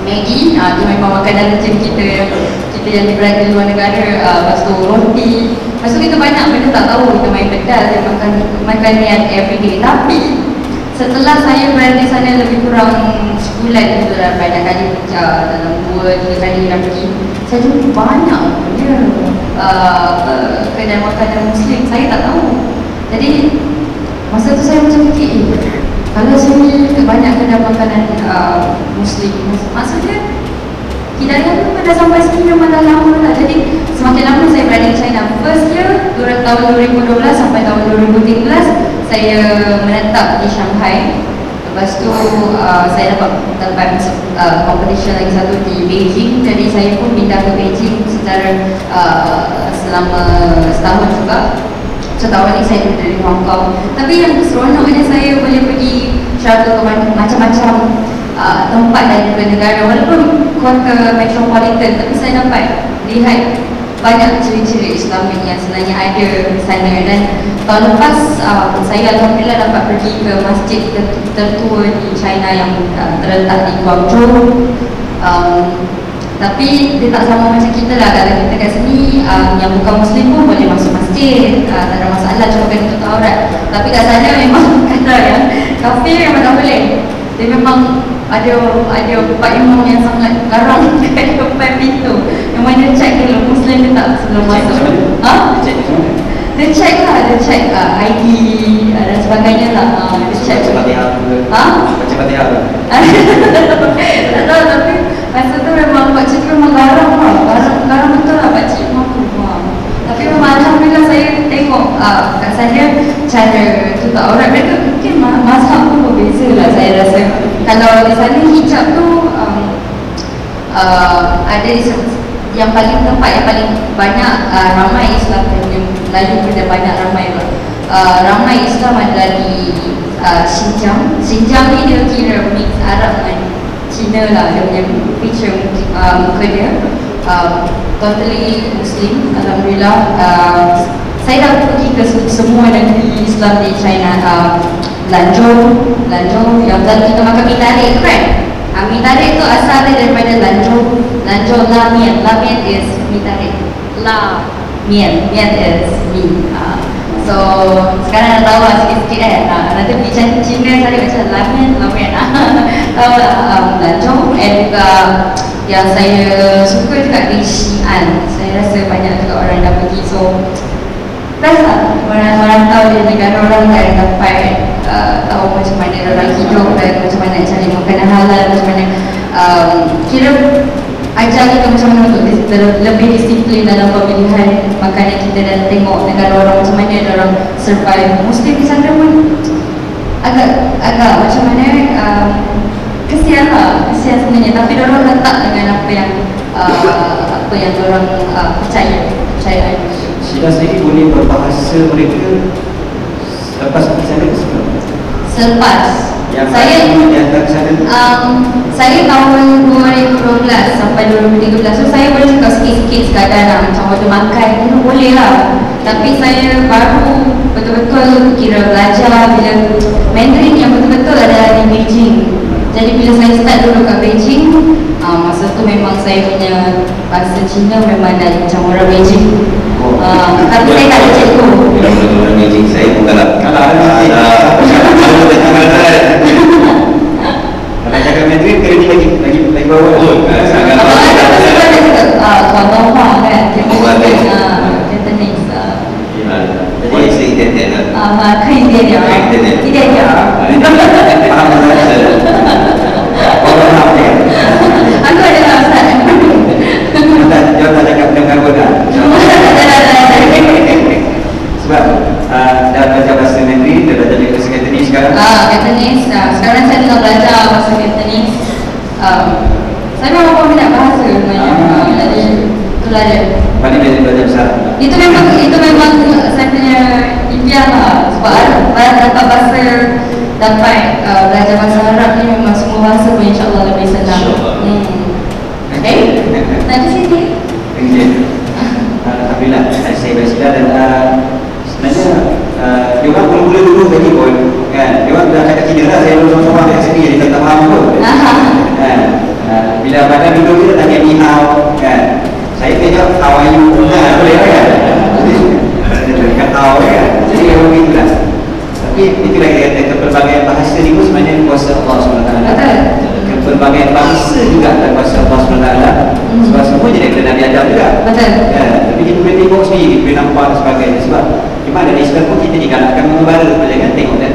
Maggi, tu memang makanan macam kita yang berada di luar negara. Lepas tu roti, lepas tu kita banyak benda tak tahu, kita main pedal, kita makan yang everyday. Tapi setelah saya berada di sana lebih kurang sebulan gitu lah, banyak kali dalam 2-3 kali dah pergi, saya jumpa banyak punya kedai makanan Muslim saya tak tahu. Jadi masa tu saya macam fikir, kalau sini banyak kedai makanan Muslim, maksudnya hidayah tu dah sampai sini memang dah lama lah. Jadi semakin lama saya berada di China, first year tahun 2012 sampai tahun 2013 saya menetap di Shanghai. Lepas tu saya dapat masuk competition lagi satu di Beijing. Jadi saya pun pindah ke Beijing secara selama setahun juga. Setahun ni saya duduk di Hong Kong. Tapi yang seronoknya saya boleh pergi travel ke macam-macam tempat dari negara, walaupun kota metropolitan, tapi saya dapat lihat banyak ciri-ciri Islamik yang sebenarnya ada di sana. Dan tahun lepas saya alhamdulillah dapat pergi ke masjid tertua di China yang terletak di Guangzhou. Tapi dia tak sama macam kita lah. Kalau kita kat sini yang bukan Muslim pun boleh masuk masjid, tak ada masalah, cuma kena tutup aurat. Tapi kat sana memang kata yang kafir memang tak boleh. Dia memang ada pak imam yang sangat garang kat depan pintu. Yang mana check dulu Muslim ke tak sebelum masuk. Dia check lah, dia check ID dan sebagainya lah. Dia check Baca Fatihah. Baca Fatihah. Tak tahu, tapi masa tu memang pakcik tu memang garang lah. Garang betul lah pakcik imam tu. Tapi memang alhamdulillah saya tengok kat sana cara tutup aurat mereka mungkin mazhab pun berbeza lah saya rasa. Kalau di sana hijab tu ada yang paling tempat yang paling banyak ramai Islam yang Melayu pada banyak ramai Islam adalah di Xinjiang. Xinjiang ni dia kira mix Arab dengan Cina lah, dia punya picture muka dia totally Muslim alhamdulillah. Saya dah pergi ke semua negeri Islam di China. Lanzhou yang selalu kita makan mie tarik tu kan. Mie tarik tu asal dia daripada Lanzhou la mian is mie tarik, mian is mie. So sekarang dah tahu lah sikit-sikit kan. Nanti pergi Cina tadi macam la mian tahu lah. Lanzhou. And juga yang saya suka juga di Xi'an, saya rasa banyak juga orang dah pergi. So best lah, orang tahu di negara orang kan, dapat tahu macam mana orang hidup dan macam mana cari makanan halal, macam mana kira ajar kita macam mana untuk lebih disiplin dalam pemilihan makanan kita, dan tengok negara orang macam mana orang survive. Muslim di sana pun agak macam mana, kesian sebenarnya, tapi orang letak dengan apa yang orang percaya. Syida sendiri boleh berbahasa mereka selepas pergi sana ke sebelum? Selepas saya tahun 2012 sampai 2013, so saya boleh cakap sikit-sikit sekadar nak macam order makan itu boleh lah. Tapi saya baru betul-betul kira belajar bila Mandarin yang betul-betul adalah di Beijing. Jadi bila saya start dulu kat Beijing, masa tu memang saya punya bahasa Cina memang dah macam orang Beijing. Tapi saya tak ada cikgu. Orang Beijing saya pun kalah. Kalau cakap Mandarin kena lagi bawah. Sangat Contoh kan, Cantonese. 我也是一点点的。可以一点点，一点点。Aku adalah Ustaz. Jangan tak cakap dengan kawan dah. Sebab dah belajar bahasa Mandarin, dah belajar bahasa Cantonese sekarang. Cantonese. Sekarang saya tengah belajar bahasa Cantonese. Saya memang pun minat bahasa sebenarnya. Jadi itulah dia. Mana belajar besar? Itu memang saya punya impian lah. Sebab dapat bahasa, dapat belajar bahasa Arab ni memang semua bahasa pun insyaAllah lebih senang. Nanti sini. Alhamdulillah, saya bersila dan sebenarnya dia orang mula-mula dulu tadi pun kan, dia orang dah kata Cina lah, saya belum sama kat sini jadi tak faham pun kan. Bila pada duduk kita tanya ni how kan. Saya kena jawab how are you. Boleh kan? Dekat how kan. Jadi memang begitulah. Tapi itulah kita kata pelbagai bahasa ni pun sebenarnya kuasa Allah SWT. Pelbagai bangsa juga adalah kuasa Allah SWT. Sebab semua je daripada Nabi Adam juga. Betul. Tapi kita boleh tengok sendiri, kita boleh nampak dan sebagainya. Sebab cuma dari Islam pun kita digalakkan mengembara. Jangan tengok dan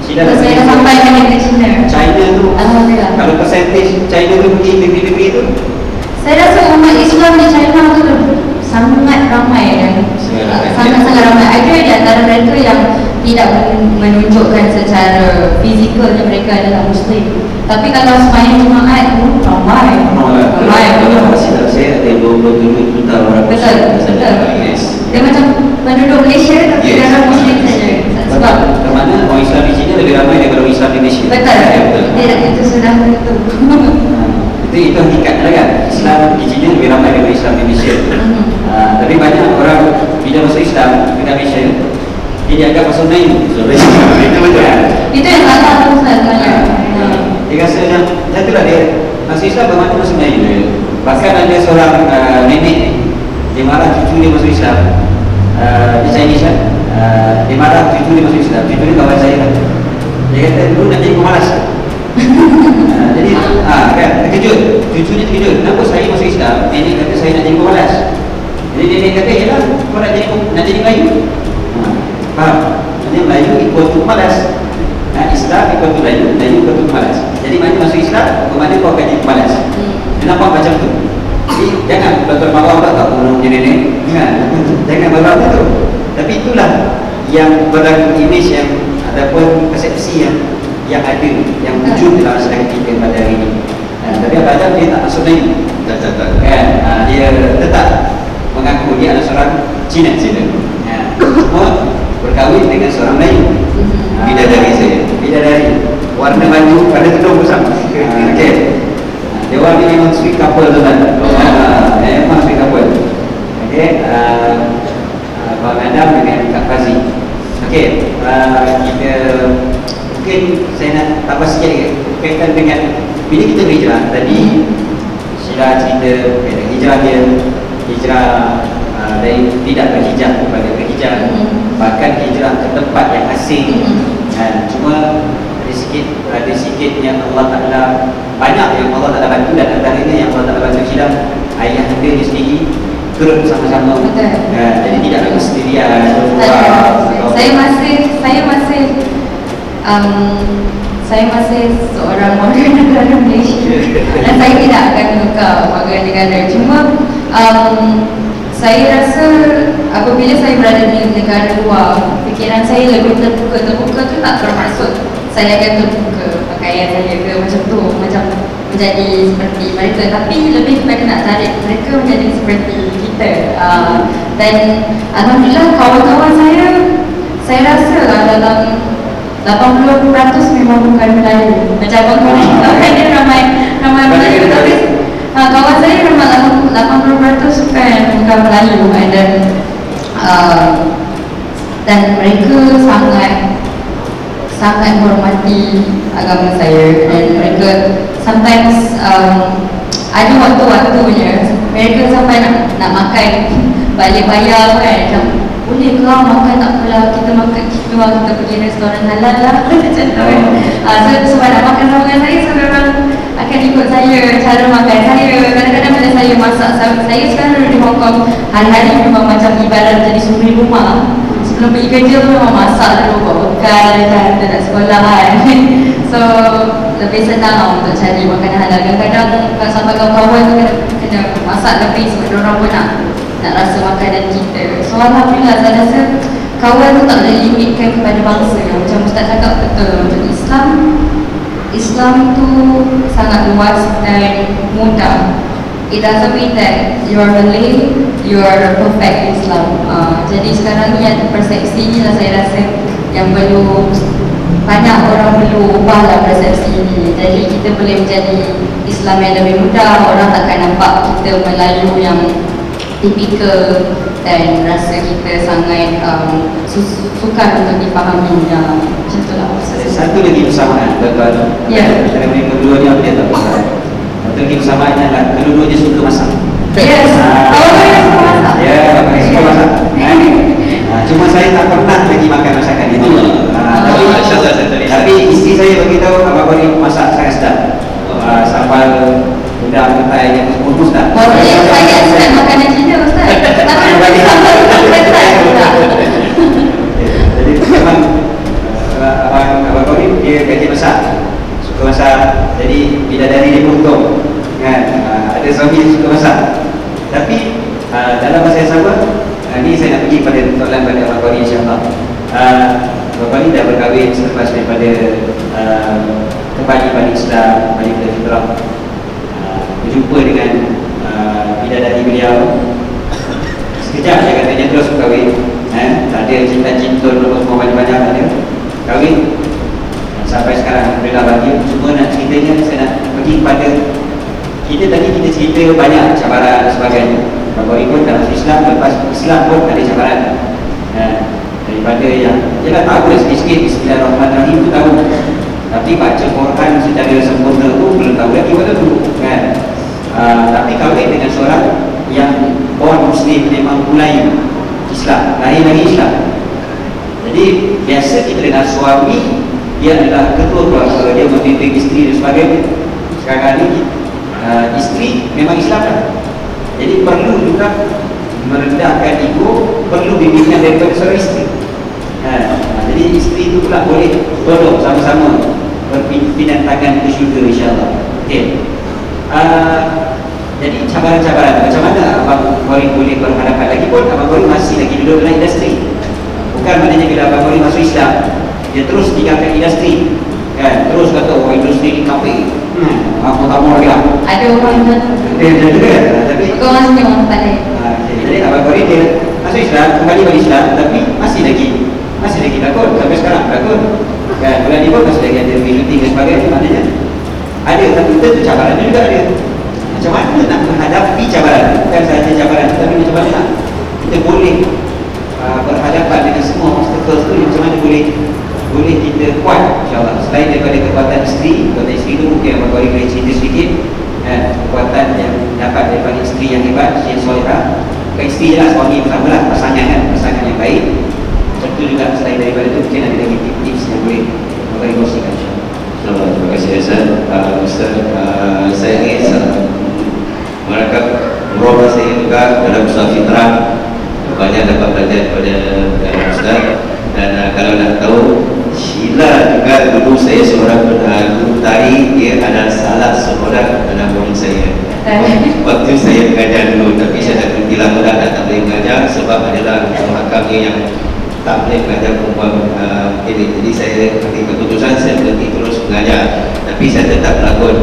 saya dah sampai ke China. China tu, Alhamdulillah. kalau percentage China tu pergi negeri-negeri tu, Saya rasa umat Islam di China tu sangat ramai dan sangat-sangat ramai. Ada di antara mereka yang tidak menunjukkan secara fizikalnya mereka adalah Muslim. Tapi kalau sembahyang Jumaat pun ramai. Saya ada 27 juta orang. Betul. Dia macam penduduk Malaysia tapi dalam Muslim saja. Sebab ke mana orang Islam di China lebih ramai daripada orang Islam di Malaysia. Betul. Itu sudah tentu. Itu hakikatnya kan. Islam di China lebih ramai daripada Islam di Malaysia. Tapi banyak orang bila masuk Islam dekat Malaysia, dia dianggap masuk Melayu. Itu betul kan? Itu yang salah tu sebenarnya. Dia rasa macam itulah dia masuk Islam bermakna masuk Melayu. Bahkan ada seorang nenek dia marah cucu dia masuk Islam. Dia Chinese kan. Dia marah cucu dia masuk Islam. Cucu dia kawan saya kan. Dia kata dulu nak jadi pemalas. Jadi kan terkejut. Cucu dia terkejut. Kenapa saya masuk Islam? Nenek kata saya nak jadi pemalas. Jadi nenek kata yalah kau nak jadi Melayu. Faham? Jadi Melayu ikut tu pemalas. Islam ikut tu Melayu, Melayu ikut tu pemalas. Jadi mana masuk Islam, bermakna kau akan jadi pemalas. Dia nampak macam tu. Jadi jangan betul marah tak punya nenek. Jangan marah tu. Tapi itulah yang berlaku image yang ataupun persepsi yang ada, yang wujud dalam masyarakat kita pada hari ini. Tapi Abang Adam dia tak masuk Melayu. Kan? Dia tetap mengaku dia adalah seorang Cina. Semua berkahwin dengan seorang Melayu. Bidadari saya. Bidadari. Warna baju pada tudung pun sama. Okey. Dia orang ni memang sweet couple tu kan. Memang sweet couple. Okey. Abang Adam dengan Kak Fazi. Okey. Kita mungkin saya nak tambah sikit berkaitan dengan bila kita berhijrah. Tadi Syirah cerita hijrah dia. Hijrah dari tidak berhijab kepada berhijab. Bahkan hijrah ke tempat yang asing. Cuma ada sikit yang Allah Ta'ala, banyak yang Allah Ta'ala bantu, dan antaranya yang Allah Ta'ala bantu Syirah, ayah dia sendiri turun sama-sama. Jadi tidak lagi sendirian. Saya masih seorang warga negara Malaysia dan saya tidak akan tukar warga negara. Cuma saya rasa apabila saya berada di negara luar, fikiran saya lebih terbuka. Terbuka tu tak bermaksud saya akan terbuka pakaian saya ke macam tu, macam menjadi seperti mereka, tapi lebih kepada nak tarik mereka menjadi seperti kita. Dan alhamdulillah kawan-kawan saya rasa dalam 80% memang bukan Melayu. Macam kawan-kawan dia ramai Melayu, tapi kawan saya memang 80% bukan Melayu. Dan mereka sangat menghormati agama saya, dan mereka sometimes ada waktu-waktunya mereka sampai nak makan balik bayar kan, macam boleh ke makan, tak apalah kita makan keluar, kita pergi restoran halal lah macam tu kan. Sebab nak makan sama dengan saya, so orang akan ikut saya cara makan saya. Kadang-kadang bila saya masak, saya sekarang di Hong Kong hari-hari memang macam ibarat jadi suri rumah. Sebelum pergi kerja tu memang masak dulu, buat bekal kan, kita nak sekolah kan. So lebih senang untuk cari makanan halal. Kadang-kadang sampai kawan-kawan tu kena masak lebih sebab diorang pun nak rasa makanan kita. So alhamdulillah, saya rasa kawan tu tak boleh limitkan kepada bangsa. Macam Ustaz cakap betul, untuk Islam tu sangat luas dan mudah. It doesn't mean that you are Malay, you are perfect Islam. Jadi sekarang ni ada persepsi ni lah, saya rasa yang perlu banyak orang perlu ubahlah persepsi ni. Jadi kita boleh menjadi Islam yang lebih mudah. Orang takkan nampak kita Melayu yang tipikal dan rasa kita sangat sukar untuk dipahami. Macam tu lah. Satu lagi persamaan tuan-tuan. Antara mereka berdua ni apa dia tak besar. Satu kebersamaan adalah kedua-duanya suka masak. Yes. Awak boleh suka masak? Ya, Abang Eri suka masak. Cuma saya tak pernah lagi makan masakan itu. Tapi isteri saya beritahu Abang Eri masak sangat sedap. Sambal udang petai yang semua sedap. Maksudnya saya sedap makanan Cina Ustaz. Tapi sambal udang petai Ustaz. Jadi memang Abang Eri dia gaji masak, suka masak. Jadi bidadari dia beruntung kan, ada suami yang suka masak. Tapi dalam masa yang sama, ni saya nak pergi pada soalan pada Abang Eri insyaAllah. Abang Eri dah berkahwin selepas daripada kembali balik Islam, balik ke fitrah, berjumpa dengan bidadari beliau. Sekejap dia katanya terus berkahwin, tak ada cinta-cinta semua banyak-banyak, tak ada kahwin. Sampai sekarang Alhamdulillah bahagia. Cuma nak ceritanya, saya nak pergi kepada kita tadi, kita cerita banyak cabaran dan sebagainya. Abang Eri pun dalam Islam, lepas Islam pun ada cabaran. Daripada yang jelas tahu dah sikit-sikit Bismillahirrahmanirrahim tu tahu, tapi baca Quran secara sempurna tu belum tahu lagi pada dulu kan. Tapi kahwin dengan seorang yang born Muslim, memang mulai Islam, lahir dari Islam. Jadi biasa kita dengar suami dia adalah ketua keluarga, dia membimbing isteri dan sebagainya. Sekarang ni isteri memang Islam kan. Jadi perlu juga merendahkan ego, perlu bimbingan daripada seorang isteri. Jadi isteri itu pula boleh tolong sama-sama berpimpinan tangan ke syurga insyaAllah. Okay. Jadi cabaran-cabaran macam mana Abang Eri boleh berhadapan? Lagi pun Abang Eri masih lagi duduk dalam industri. Bukan maknanya bila Abang Eri masuk Islam dia terus tinggalkan industri kan, terus kata oh industri ni kafir, aku tak mau lagi lah. Ada orang yang Dia juga tapi kau masih orang tempat lain. Jadi Abang Eri dia masuk Islam, kembali balik Islam, tapi masih lagi takut sampai sekarang takut kan. Bulan ni pun masih lagi ada meeting dan sebagainya. Maknanya ada, tapi tentu cabaran juga ada. Macam mana nak menghadapi cabaran? Bukan sahaja cabaran, tapi macam mana nak kita boleh berhadapan dengan semua obstacles tu, macam mana boleh kita kuat insyaAllah. Selain daripada kekuatan isteri itu mungkin Abang Eri boleh cerita sedikit kekuatan yang dapat daripada isteri yang hebat, yang solehah. Bukan isteri je lah, suami bersama lah, pasangan yang baik. Tentu juga selain daripada itu mungkin ada lagi tips yang boleh Abang Eri kongsikan insyaAllah. Terima kasih Ustaz. Ustaz, saya ingin merakam berobat saya juga dalam usaha fitrah. Banyak dapat belajar daripada Ustaz. Dan kalau nak tahu, Sheila juga dulu saya seorang guru tari, dia adalah salah seorang dalam guru saya. Waktu saya mengajar dulu, tapi saya dah berhenti lama dah tak boleh mengajar sebab adalah hakamnya yang tak boleh mengajar perempuan ini. Jadi saya ambil keputusan saya berhenti terus mengajar, tapi saya tetap berlakon.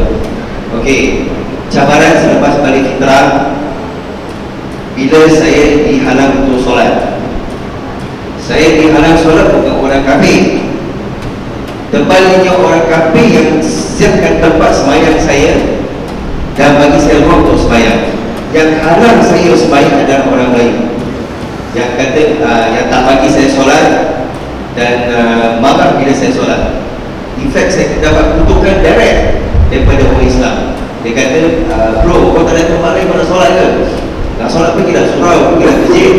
Okey, cabaran selepas balik fitrah, bila saya dihalang untuk solat. Saya dihalang solat bukan orang kafir, terbalikannya orang kafir yang siapkan tempat sembahyang saya dan bagi saya ruang untuk sembahyang. Yang halang saya sembahyang adalah orang lain yang kata yang tak bagi saya solat dan marah bila saya solat. In fact, saya dapat kutukan direct daripada orang Islam. Dia kata, bro, kau tak ada tempat lain pada solat ke? Nak solat pergilah surau, pergilah masjid.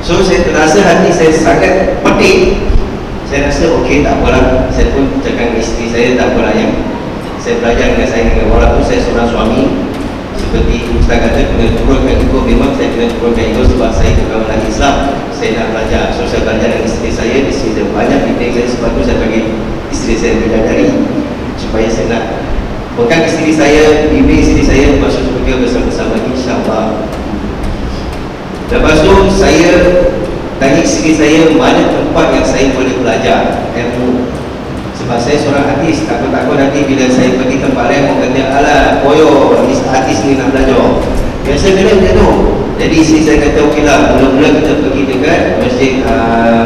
So saya terasa hati saya sangat pedih. Saya rasa okey, tak apalah. Saya pun cakap dengan isteri saya, tak apalah yang saya belajar dengan saya dengan walaupun saya seorang suami, seperti Ustaz kata, kena turunkan ego. Memang saya kena turunkan ego sebab saya kawan lagi Islam. Saya nak belajar, so saya belajar dengan isteri saya. Isteri saya banyak bimbing saya, sebab tu saya bagi isteri saya bidadari supaya saya nak bukan isteri saya, bimbing isteri saya masuk surga bersama-sama insyaAllah. Lepas tu saya tanya isteri saya mana tempat yang saya boleh belajar ilmu. Sebab saya seorang artis, takut-takut nanti bila saya pergi tempat lain orang kata, alah koyo artis ni nak belajar. Biasa kena macam tu. Jadi isteri saya kata okeylah, mula-mula kita pergi dekat Masjid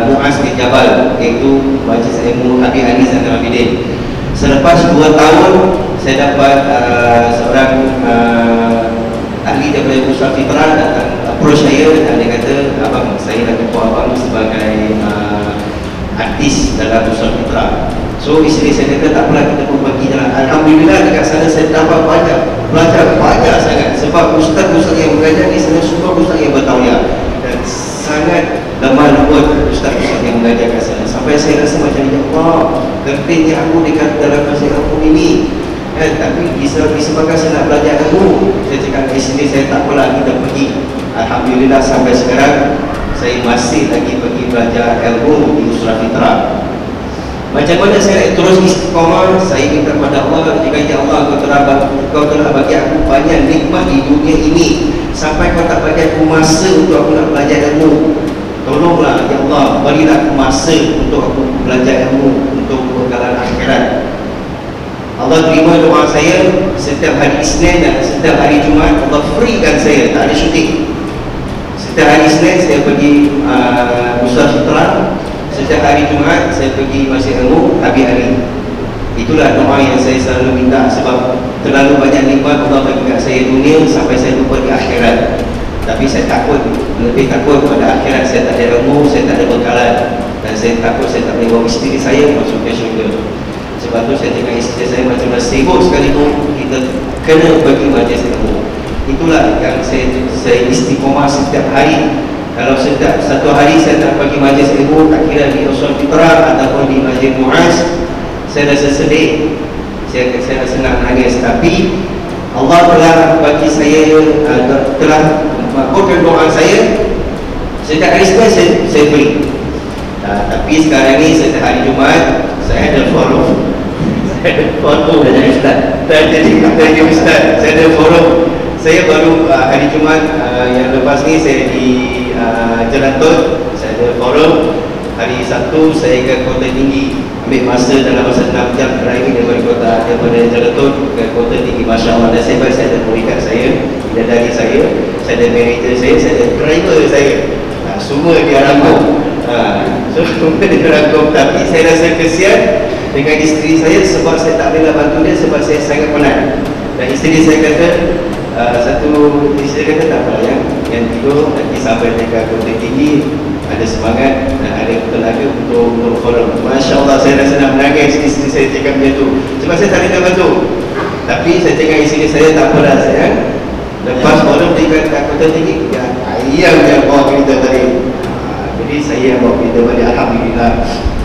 Muaz di Jabal, iaitu Majlis Ilmu Habib Ali Zainal Abidin. Selepas 2 tahun saya dapat seorang ahli daripada usaha fitrah datang approach saya dan dia kata, abang, saya nak jumpa abang sebagai artis dalam usaha fitrah. So isteri saya kata, tak apalah, kita pun pergi dalam Alhamdulillah dekat sana saya dapat belajar banyak sangat, sebab ustaz-ustaz yang mengajar di sana semua ustaz yang bertauliah dan sangat lemah lembut ustaz-ustaz yang mengajar kat sana, sampai saya rasa macam ya Allah, kertihnya aku dekat dalam masjid kampung ini. Tapi disebabkan saya nak belajar ilmu, saya cakap di sini saya tak apalah, kita pergi. Alhamdulillah sampai sekarang saya masih lagi pergi belajar ilmu di Usra Fitrah. Macam mana saya terus istiqamah? Saya minta kepada Allah, jika ya Allah kau telah bagi aku banyak nikmat di dunia ini, sampai kau tak bagi aku masa untuk aku nak belajar ilmu. Tolonglah ya Allah, berilah aku masa untuk aku belajar ilmu untuk bekalan akhirat. Allah terima doa saya. Setiap hari Isnin dan setiap hari Jumaat Allah freekan saya, tak ada syuting. Setiap hari Isnin saya pergi Usra Fitrah, setiap hari Jumaat saya pergi Masjid Ilmu habis hari. Itulah doa yang saya selalu minta, sebab terlalu banyak nikmat Allah bagi kat saya dunia sampai saya lupa di akhirat. Tapi saya takut, lebih takut pada akhirat. Saya tak ada ilmu, saya tak ada bekalan, dan saya takut saya tak boleh bawa isteri saya masuk ke syurga. Sebab tu saya cakap isteri saya macam mana sibuk sekalipun, kita kena pergi majlis ilmu. Itulah yang saya istiqomah setiap hari. Kalau setiap satu hari saya tak pergi majlis ilmu, tak kira di Usra Fitrah ataupun di Masjid Muaz, saya rasa sedih, saya rasa nak nangis. Tapi Allah telah bagi saya, telah makbulkan doa saya. Setiap hari saya beri. Tapi sekarang ni setiap hari Jumaat saya ada forum. Saya ada forum dah jadi ustaz. Jadi ustaz. Saya ada forum. Saya baru hari Jumaat yang lepas ni saya di Jalan Tun, saya ada forum. Hari Sabtu saya ke Kota Tinggi, ambil masa dalam masa 6 jam driving daripada Jalan Tun ke Kota Tinggi. Masya Allah. Dan saya ada bodyguard saya, bidadari saya ada manager saya ada driver saya. Semua dia rangkum. Semua dia rangkum. Tapi saya rasa kesian dengan isteri saya, sebab saya tak boleh bantu dia, sebab saya sangat penat. Dan isteri saya kata, isteri kata tak apa yang tidur nanti sampai dekat Kota Tinggi ada semangat dan ada tenaga untuk forum. Masya Allah, saya rasa nak menangis isteri saya cakap macam tu, sebab saya tak boleh bantu. Tapi saya cakap isteri saya, tak apalah sayang, lepas forum dekat Kota Tinggi, ya ayam yang bawa kita tadi. Jadi saya yang bawa kita balik, Alhamdulillah.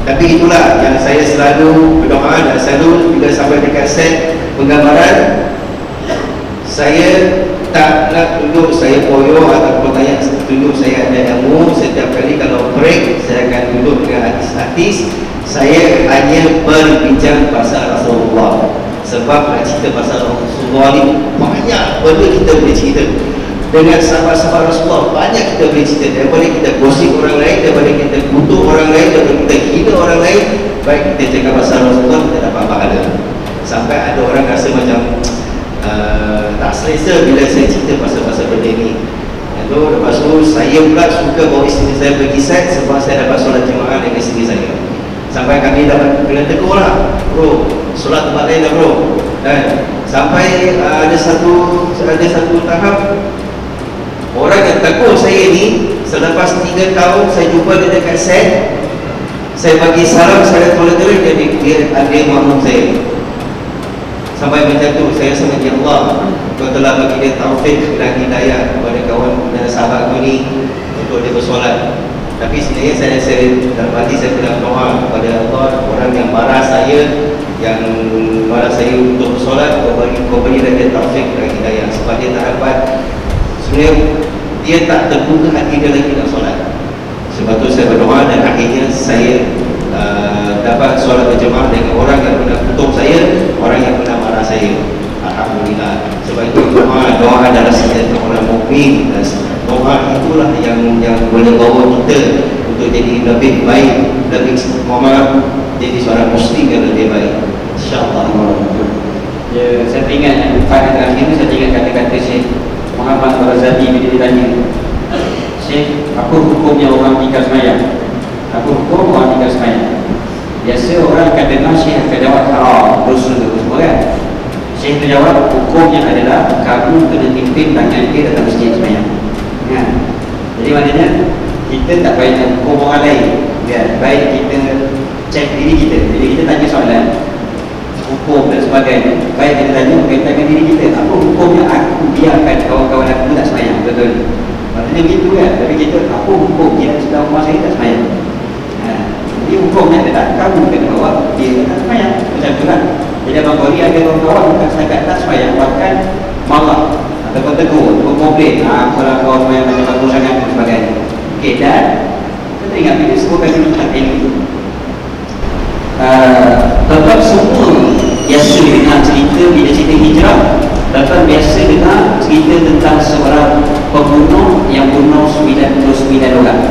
Tapi itulah yang saya selalu berdoa, dan selalu bila sampai dekat set penggambaran, saya tak nak tunjuk saya poyo ataupun tanya tunjuk saya ada ilmu. Setiap kali kalau break, saya akan duduk dengan artis-artis. Saya hanya berbincang pasal Rasulullah, sebab nak cerita pasal Rasulullah ni banyak benda kita boleh cerita. Dengan sahabat-sahabat Rasulullah banyak kita boleh cerita, daripada kita gosip orang lain, daripada kita kutuk orang lain, daripada kita hina orang lain. Baik kita cakap pasal Rasulullah, kita dapat pahala. Sampai ada orang rasa macam tak selesa bila saya cerita pasal-pasal benda ni. Lepas tu saya pula suka bawa isteri saya pergi set, sebab saya dapat solat jemaah dengan isteri saya. Sampai kami dapat kena tegur lah, bro, solat tempat lain lah bro. Sampai ada satu tahap orang yang tegur saya ni, selepas 3 tahun saya jumpa dia dekat set, saya bagi salam, saya tolak terus dia ada makmum saya. Sampai macam tu, saya rasa ya Allah, Kau telah bagi dia taufik dan hidayah kepada kawan dan sahabat aku ni untuk dia bersolat. Tapi sebenarnya saya dalam hati saya pernah doa kepada Allah, orang yang marah saya untuk bersolat, kau berilah dia taufik dan hidayah, sebab dia tak dapat, sebenarnya dia tak terbuka hati dia lagi nak solat. Sebab tu saya berdoa, dan akhirnya saya dapat solat berjemaah dengan orang yang pernah kutuk saya, orang yang pernah marah saya. Alhamdulillah. Sebab itu doa adalah senjata orang mukmin, dan doa itulah yang boleh bawa kita untuk jadi lebih baik, lebih istiqamah, jadi seorang muslim yang lebih baik, insya-Allah. Ya, saya ingat yang pada terakhir ni, saya ingat kata-kata Syekh Muhammad Al-Ghazali bila ditanya, Syekh, apa hukumnya orang tinggal semayang? Apa hukum orang tinggal semayang? Biasa orang akan dengar Syekh akan jawab haram, dosa semua kan. Syekh tu jawab, hukumnya adalah kamu kena pimpin tangan dia dalam masjid semayang. Jadi maknanya kita tak payah hukum orang lain, baik kita cek diri kita. Bila kita tanya soalan, hukum dan sebagainya. Baik kita tanya berkaitan dengan diri kita, apa hukumnya aku biarkan kawan-kawan aku tak semayang? Betul. Maksudnya begitu kan. Tapi kita, apa hukum dia sedang rumah saya tak semayang? Jadi hukumnya adalah kamu kena bawa dia tak semayang. Macam tu kan. Jadi Abang Qori ada kawan-kawan bukan setakat tak semayang, bahkan malah ataupun tegur, komplain, kalau kau semayang macam bagus sangat dan sebagainya. Okey, dan kita ingat bila sebutkan dulu tentang ilmu, tetap semua biasa dengar cerita bila cerita hijrah, tetap biasa dengar cerita tentang seorang pembunuh yang bunuh 99 orang.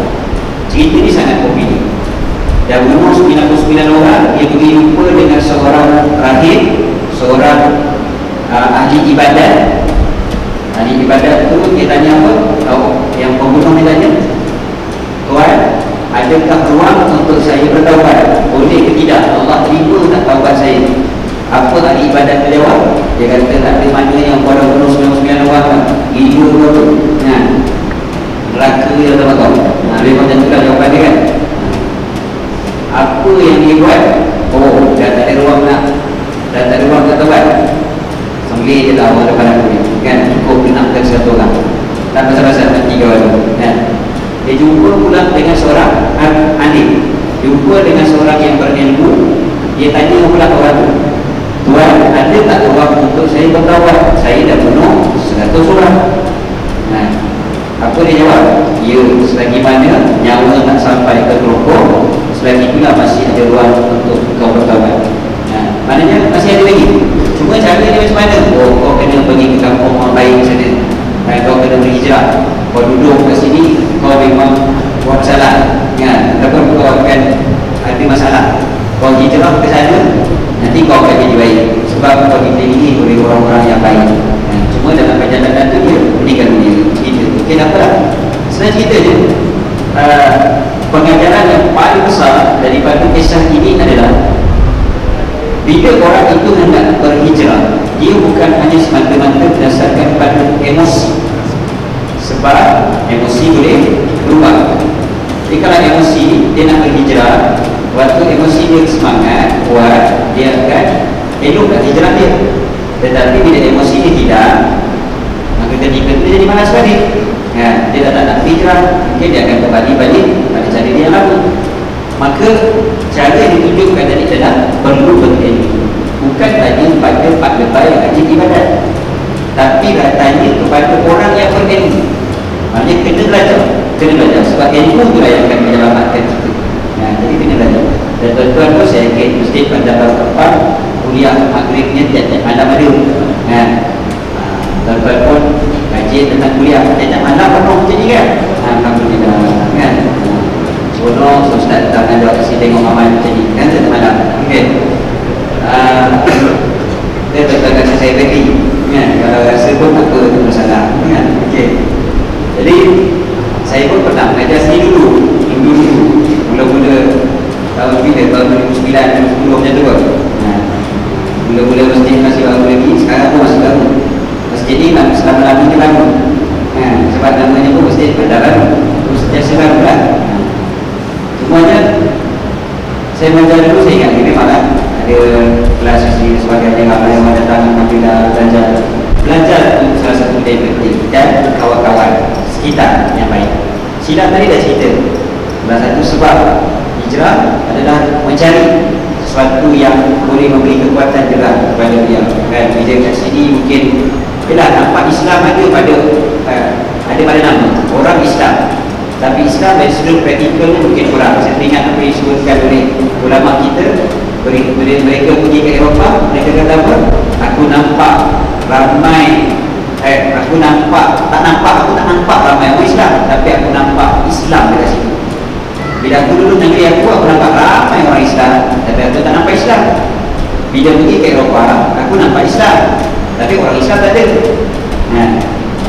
Cerita ni sangat popular. Dia bunuh 99 orang, dia pergi jumpa dengan seorang rahib, seorang ahli ibadat. Ahli ibadat tu dia tanya apa? Yang pembunuh ni tanya, "Tuan, adakah ruang untuk saya bertaubat? Boleh ke tidak? Allah terima tak taubat saya?" Apa ahli ibadat tu jawab? Dia kata, "Tak ada mana yang orang bunuh 99 orang ini dua tu. Neraka yang tak tahu." Lebih macam tu lah jawapan dia kan. Apa yang dia buat? Oh, dah tak ada ruang nak, dah tak ada ruang nak taubat. Sembelih je lah orang depan aku ni kan, cukup benamkan 100 orang, tak pasal-pasal mati kawan kan. Dia jumpa pula dengan seorang alim, jumpa dengan seorang yang berilmu. Dia tanya pula orang tu, "Tuan, ada tak ruang untuk saya bertaubat? Saya dah bunuh 100 orang." Apa dia jawab? "Ya, selagi mana nyawa tak sampai ke kerokok, selagi itulah masih ada ruang untuk kau bertaubat." Maknanya masih ada lagi. Cuma cara dia macam mana? Oh, kau kena pergi ke kampung orang lain sana, kau kena berhijrah. Kau duduk kat sini, kau memang buat salah kan? Ataupun kau akan ada masalah. Kau hijrah ke sana, nanti kau akan jadi baik, sebab kau dipilih oleh orang-orang yang baik. Cuma dalam perjalanan tu dia meninggal dunia. Okey, tak apalah. Senang cerita je. Pengajaran yang paling besar daripada kisah ini adalah bila orang itu hendak berhijrah, dia bukan hanya semata-mata berdasarkan pada emosi. Sebab emosi boleh berubah. Jadi kalau emosi dia nak berhijrah, waktu emosi dia semangat, kuat, dia akan elokkan hijrah dia. Tetapi bila emosi dia tidak, maka ketika itu dia jadi malas balik. Dia tak nak hijrah, mungkin dia akan kembali balik pada cara dia yang lama. Maka cara yang ditunjukkan tadi adalah perlu berilmu. Bukan tanya pada Pak Lebai yang rajin ibadat, tapi tanya kepada orang yang berilmu. Maksudnya kena belajar. Sebab ilmu tu lah yang akan menyelamatkan kita. Jadi kena belajar. Dan tuan-tuan tu saya yakin mesti pada depan kuliah maghribnya tiap-tiap malam ada. Tuan-tuan pun kajian tentang kuliah tiap-tiap malam penuh macam ni kan. Alhamdulillah kan. Bono Ustaz tak ada kasi tengok amal macam ni kan setiap malam. Okey. Dia tak kasi saya bagi kan. Kalau rasa pun tak apa, tak masalah kan. Okey. Jadi saya pun pernah mengajar sini dulu. Mula-mula tahun bila? Tahun 2009, 2010 macam tu kan. Mula-mula masjid masih baru lagi, sekarang pun masih baru. Masjid ni selama-lamanya baru. Sebab namanya pun masjid Bandar Baru. Setiap baru lah. Semuanya saya mengajar dulu, saya ingat ini malah ada kelas sesi sebagainya, ramai yang datang apabila belajar itu salah satu yang penting, dan kawan-kawan sekitar yang baik. Silap tadi dah cerita salah satu sebab hijrah adalah mencari sesuatu yang boleh memberi kekuatan juga kepada dia kan. Bila kat sini mungkin yelah nampak Islam ada pada nama orang Islam, tapi Islam dari sudut praktikal mungkin kurang. Saya teringat apa yang disebutkan oleh ulama kita, mereka pergi ke Eropah, mereka kata apa? Aku nampak ramai aku tak nampak ramai orang Islam, tapi aku nampak Islam dekat sini. Bila aku duduk negeri aku nampak ramai orang Islam, tapi aku tak nampak Islam. Bila pergi ke Eropah, aku nampak Islam, tapi orang Islam tak ada.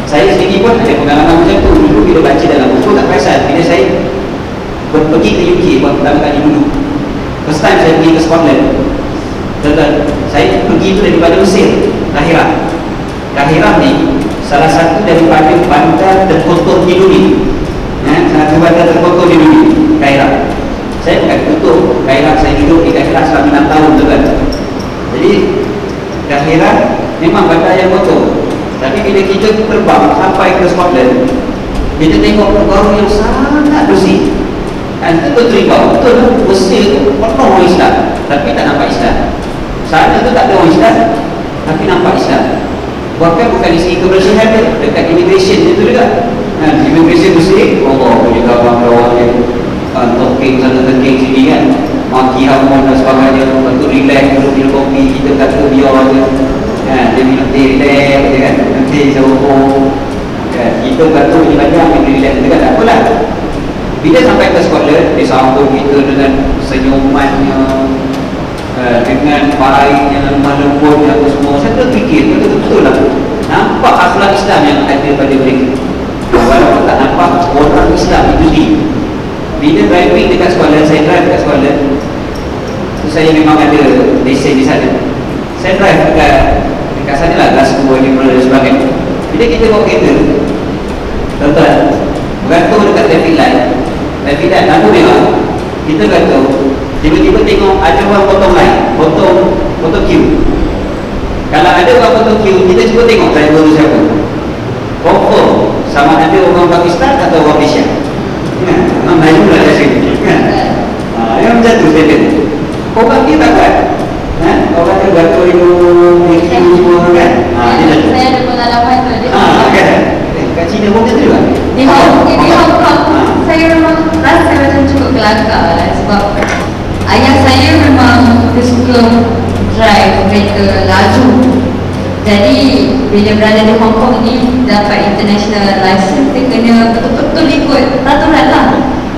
Saya sendiri pun ada pengalaman macam tu. Dulu bila baca dalam buku tak perasan. Bila saya pergi ke UK buat pertama kali dulu, first time saya pergi ke Scotland, saya pergi itu daripada Mesir, Kahirah ni salah satu daripada bandar terkotor di dunia. Satu bandar terkotor di dunia, Kahirah. Saya bukan terkotor Kahirah, saya duduk di Kahirah selama 6 tahun tu kan. Jadi di akhirat memang badai yang kotor. Tapi bila kita terbang sampai ke Scotland, kita tengok negara yang sangat bersih. Dan itu betul, betul bersih tu penuh orang Islam, tapi tak nampak Islam. Sana tu tak ada orang Islam, tapi nampak Islam. Bahkan bukan di segi kebersihan dia, dekat immigration itu juga. Immigration bersih, Allah punya kawan-kawan dia talking sana talking sini kan, maki hamun dan sebagainya, untuk relax, duduk minum kopi, kita kata biar je. Dia minum teh relax je kan, nanti jauh kita kata ni banyak yang relax je kan, tak apalah. Bila sampai ke Scotland, dia sambut kita dengan senyumannya, dengan baiknya, lemah lembutnya, apa semua. Saya terfikir, betul-betul lah, nampak akhlak Islam yang ada pada mereka. Walaupun tak nampak orang Islam itu sendiri. Bila driving dekat Scotland, saya drive dekat Scotland, so saya memang ada lesen di sana. Saya drive dekat sana lah, Glasgow, Edinburgh dan sebagainya. Bila kita bawa kereta, tuan-tuan, bergantung dekat traffic light, lampu merah, kita gantung, tiba-tiba tengok ada orang potong line, potong queue. Kalau ada orang potong queue, kita cuba tengok driver tu siapa. Confirm sama ada orang Pakistan atau orang Malaysia. Memang Melayu lah kat sini kan? Yang macam tu saya kata orang dia tak kuat, orang dia gantung queue semua kan. Saya ada pengalaman tu kan? Kat China pun macam tu juga. Di Hong Kong, saya memang rasa macam cukup kelakar lah, sebab ayah saya memang dia suka drive kereta laju. Jadi bila berada di Hong Kong ni, dapat international license, dia kena betul-betul ikut peraturan lah.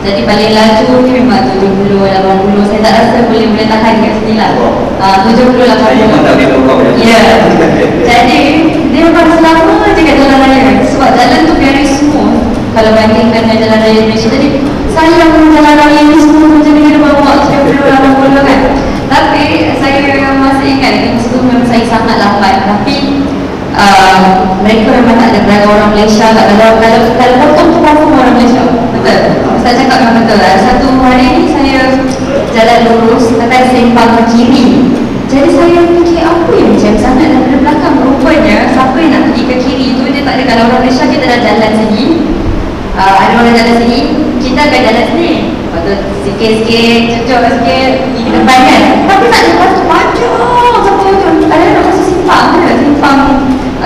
Jadi paling laju ni memang 70, 80. Saya tak rasa boleh tahan kat sini lah. 70, 80. Saya memang tak boleh berkau. Ya. Jadi dia memang selama je kat jalan raya, sebab jalan tu very smooth kalau bandingkan dengan jalan raya Malaysia. Jadi sayang jalan raya ni semua macam ni, kena bawa 70, 80 kan. Tapi saya masih ingat masa tu memang saya sangat lambat. Tapi mereka memang tak ada beragam orang Malaysia. Kalau potong tu confirm orang Malaysia. Betul? Saya cakap memang betul lah. Satu hari ni saya jalan lurus, tapi sempang ke kiri. Jadi saya fikir apa yang macam sangat daripada belakang. Rupanya siapa yang nak pergi ke kiri tu, dia tak ada. Kalau orang Malaysia kita dah jalan sini, ada orang jalan sini, kita akan jalan sini. Lepas tu sikit-sikit, cucuk sikit, pergi ke depan kan. Tapi tak ada, lepas tu panjang sampai ujung. Ada nak masuk simpang ke? Simpang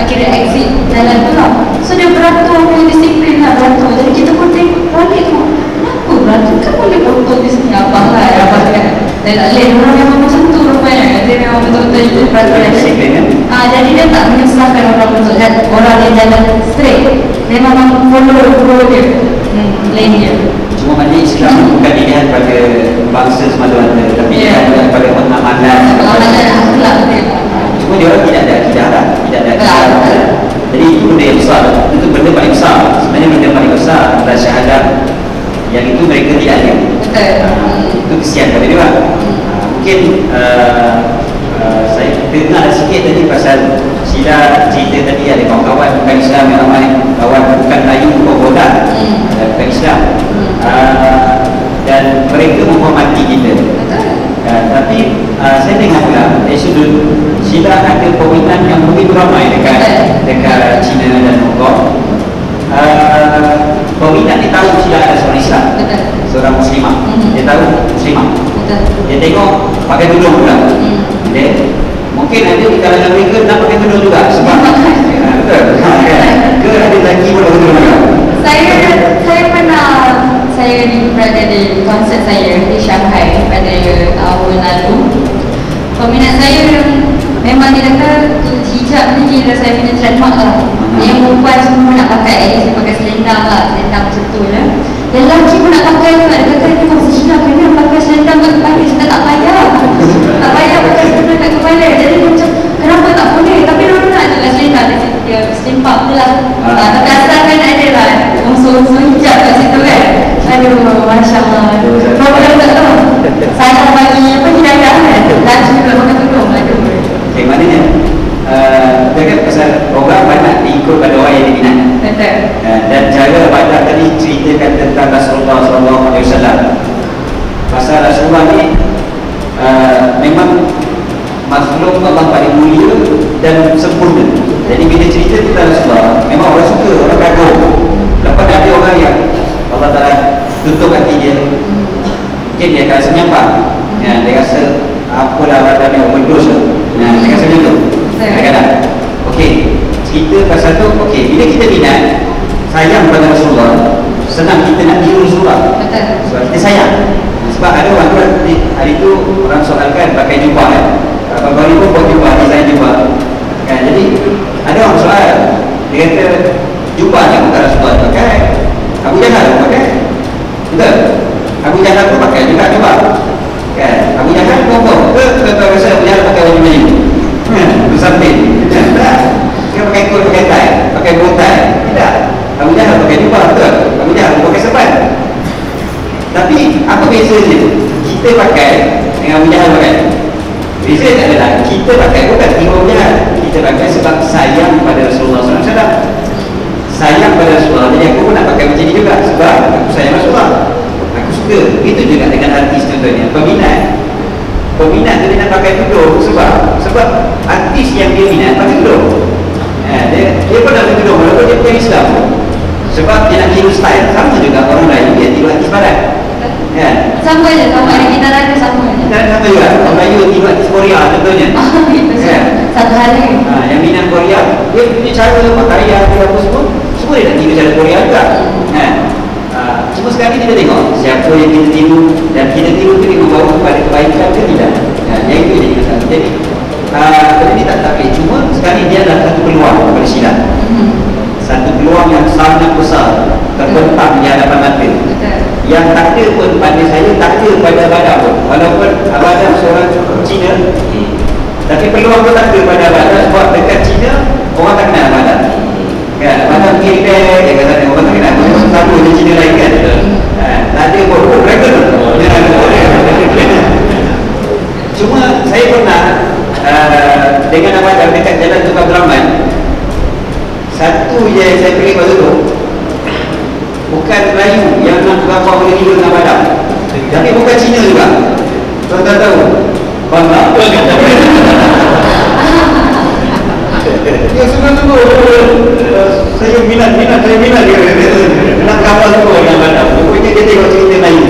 kira exit jalan tu lah. So dia beratur, punya disiplin lah beratur. Jadi kita pun tengok balik tu, kenapa beratur? Kan boleh potong di sini, abang lah, abang kan. Dan tak boleh, orang memang macam tu rupanya. Dia memang betul-betul itu peraturan. Jadi dia tak menyusahkan orang untuk orang yang jalan straight. Dia memang follow dia, lane dia. Cuma maknanya Islam bukan dilihat pada bangsa semata-mata, tapi dilihat pada pengamalan. Pengamalan akhlak dia. Cuma dia orang tidak ada akidah, tidak ada akidah. Jadi itu benda yang besar, itu benda paling besar. Sebenarnya benda paling besar adalah syahadat, yang itu mereka tidak ada. Itu kesian pada dia. Mungkin saya dengar sikit tadi pasal Sila cerita tadi ada kawan-kawan bukan Islam yang ramai, kawan bukan Melayu, bukan botak, bukan Islam, dan mereka menghormati kita. Tapi saya dengar pula dari sudut Sila ada peminat yang begitu ramai dekat China dan Hong Kong. Peminat dia tahu Sila ada seorang Islam, seorang Muslimah. Dia tahu Muslimah. Dia tengok pakai tudung pula. Mungkin ada di kalangan mereka nak pakai tudung juga sebab betul. Ke ada lagi pun pakai tudung juga. Saya pernah, saya berada di konsert saya di Shanghai pada tahun lalu. Peminat saya memang dia kata hijab ni kira saya punya trademark lah. Yang perempuan semua nak pakai, saya pakai selendang lah, selendang macam tu lah. Yang lelaki pun nak pakai tu, dia kata ni masih Cina kena pakai selendang kat kepala. Kita tak payah pakai selendang kat kepala. Jadi macam kenapa tak boleh, tapi orang nak je lah selendang, dia selimpak je lah. Tapi asalkan ada lah unsur-unsur hijab kat situ kan. Aduh, Masya Allah. Berapa dah tak tahu saya bagi apa hidayah kan, lelaki juga pakai tudung. Aduh. Okay, maknanya dia kan pasal program banyak diikut pada orang yang diminat. Betul. Dan cara pada tadi ceritakan tentang Rasulullah SAW. Pasal Rasulullah ni memang makhluk sayang pada Rasulullah, senang kita nak tiru Rasulullah. Betul. Sebab kita sayang. Sebab ada orang tu hari tu orang soalkan pakai jubah kan. Baru pun buat jubah, design jubah kan. Jadi ada orang soal, dia kata jubah yang bukan Rasulullah pakai, Abu Jahal pakai. Betul? Abu Jahal pun pakai juga jubah kan. Abu Jahal pokok ke rasa Abu Jahal pakai baju Melayu bersamping. Tak. Dia pakai kot, pakai tie, pakai bow tie. Tidak. Abu Jahal pakai jubah, betul? Abu Jahal pakai serban. Tapi apa beza dia? Kita pakai dengan Abu Jahal pakai. Beza tak adalah kita pakai bukan tiru Abu Jahal. Kita pakai sebab sayang pada Rasulullah SAW. Sayang pada Rasulullah. Jadi aku pun nak pakai macam ni juga sebab aku sayang Rasulullah. Aku suka. Itu juga dengan artis contohnya. Peminat dia nak pakai tudung sebab artis yang dia minat pakai tudung. Dia pun nak pakai tudung walaupun dia bukan Islam. Sebab dia nak tiru style. Sama juga orang lain dia tiru artis barat. Sama je, sama ada kita rasa sama je. Sama juga. Orang Melayu tiru artis Korea contohnya. Satu hal ni. Yang minat Korea, dia punya cara pakaian dia apa semua dia nak tiru cara Korea juga. Cuma sekali kita tengok siapa yang kita tiru dan kita tiru tu dia membawa kepada kebaikan ke tidak. Yang itu jadi masalah. Jadi ni tak boleh. Cuma sekali dia adalah satu peluang kepada silap. Satu peluang yang sangat besar terbentang di hadapan mata. Yang tak ada pun pada saya, tak ada pada Abada pun. Walaupun Abada seorang Cina, tapi peluang pun tak ada pada Abada sebab dekat Cina orang tak kenal Abada. Kan, Abada pergi repair, dia kata orang tak kenal. Sama macam Cina lain kan. Tak ada pun, mereka cuma saya pernah dengan Abada dekat Jalan Tun Abdul Rahman. Satu je saya pergi masa tu, bukan Melayu yang nak gambar boleh tidur dengan badan, tapi bukan Cina juga. Tuan-tuan tahu bangga dia senang tu. Saya minat dia nak gambar tu dengan badan. Pokoknya dia tengok cerita Melayu,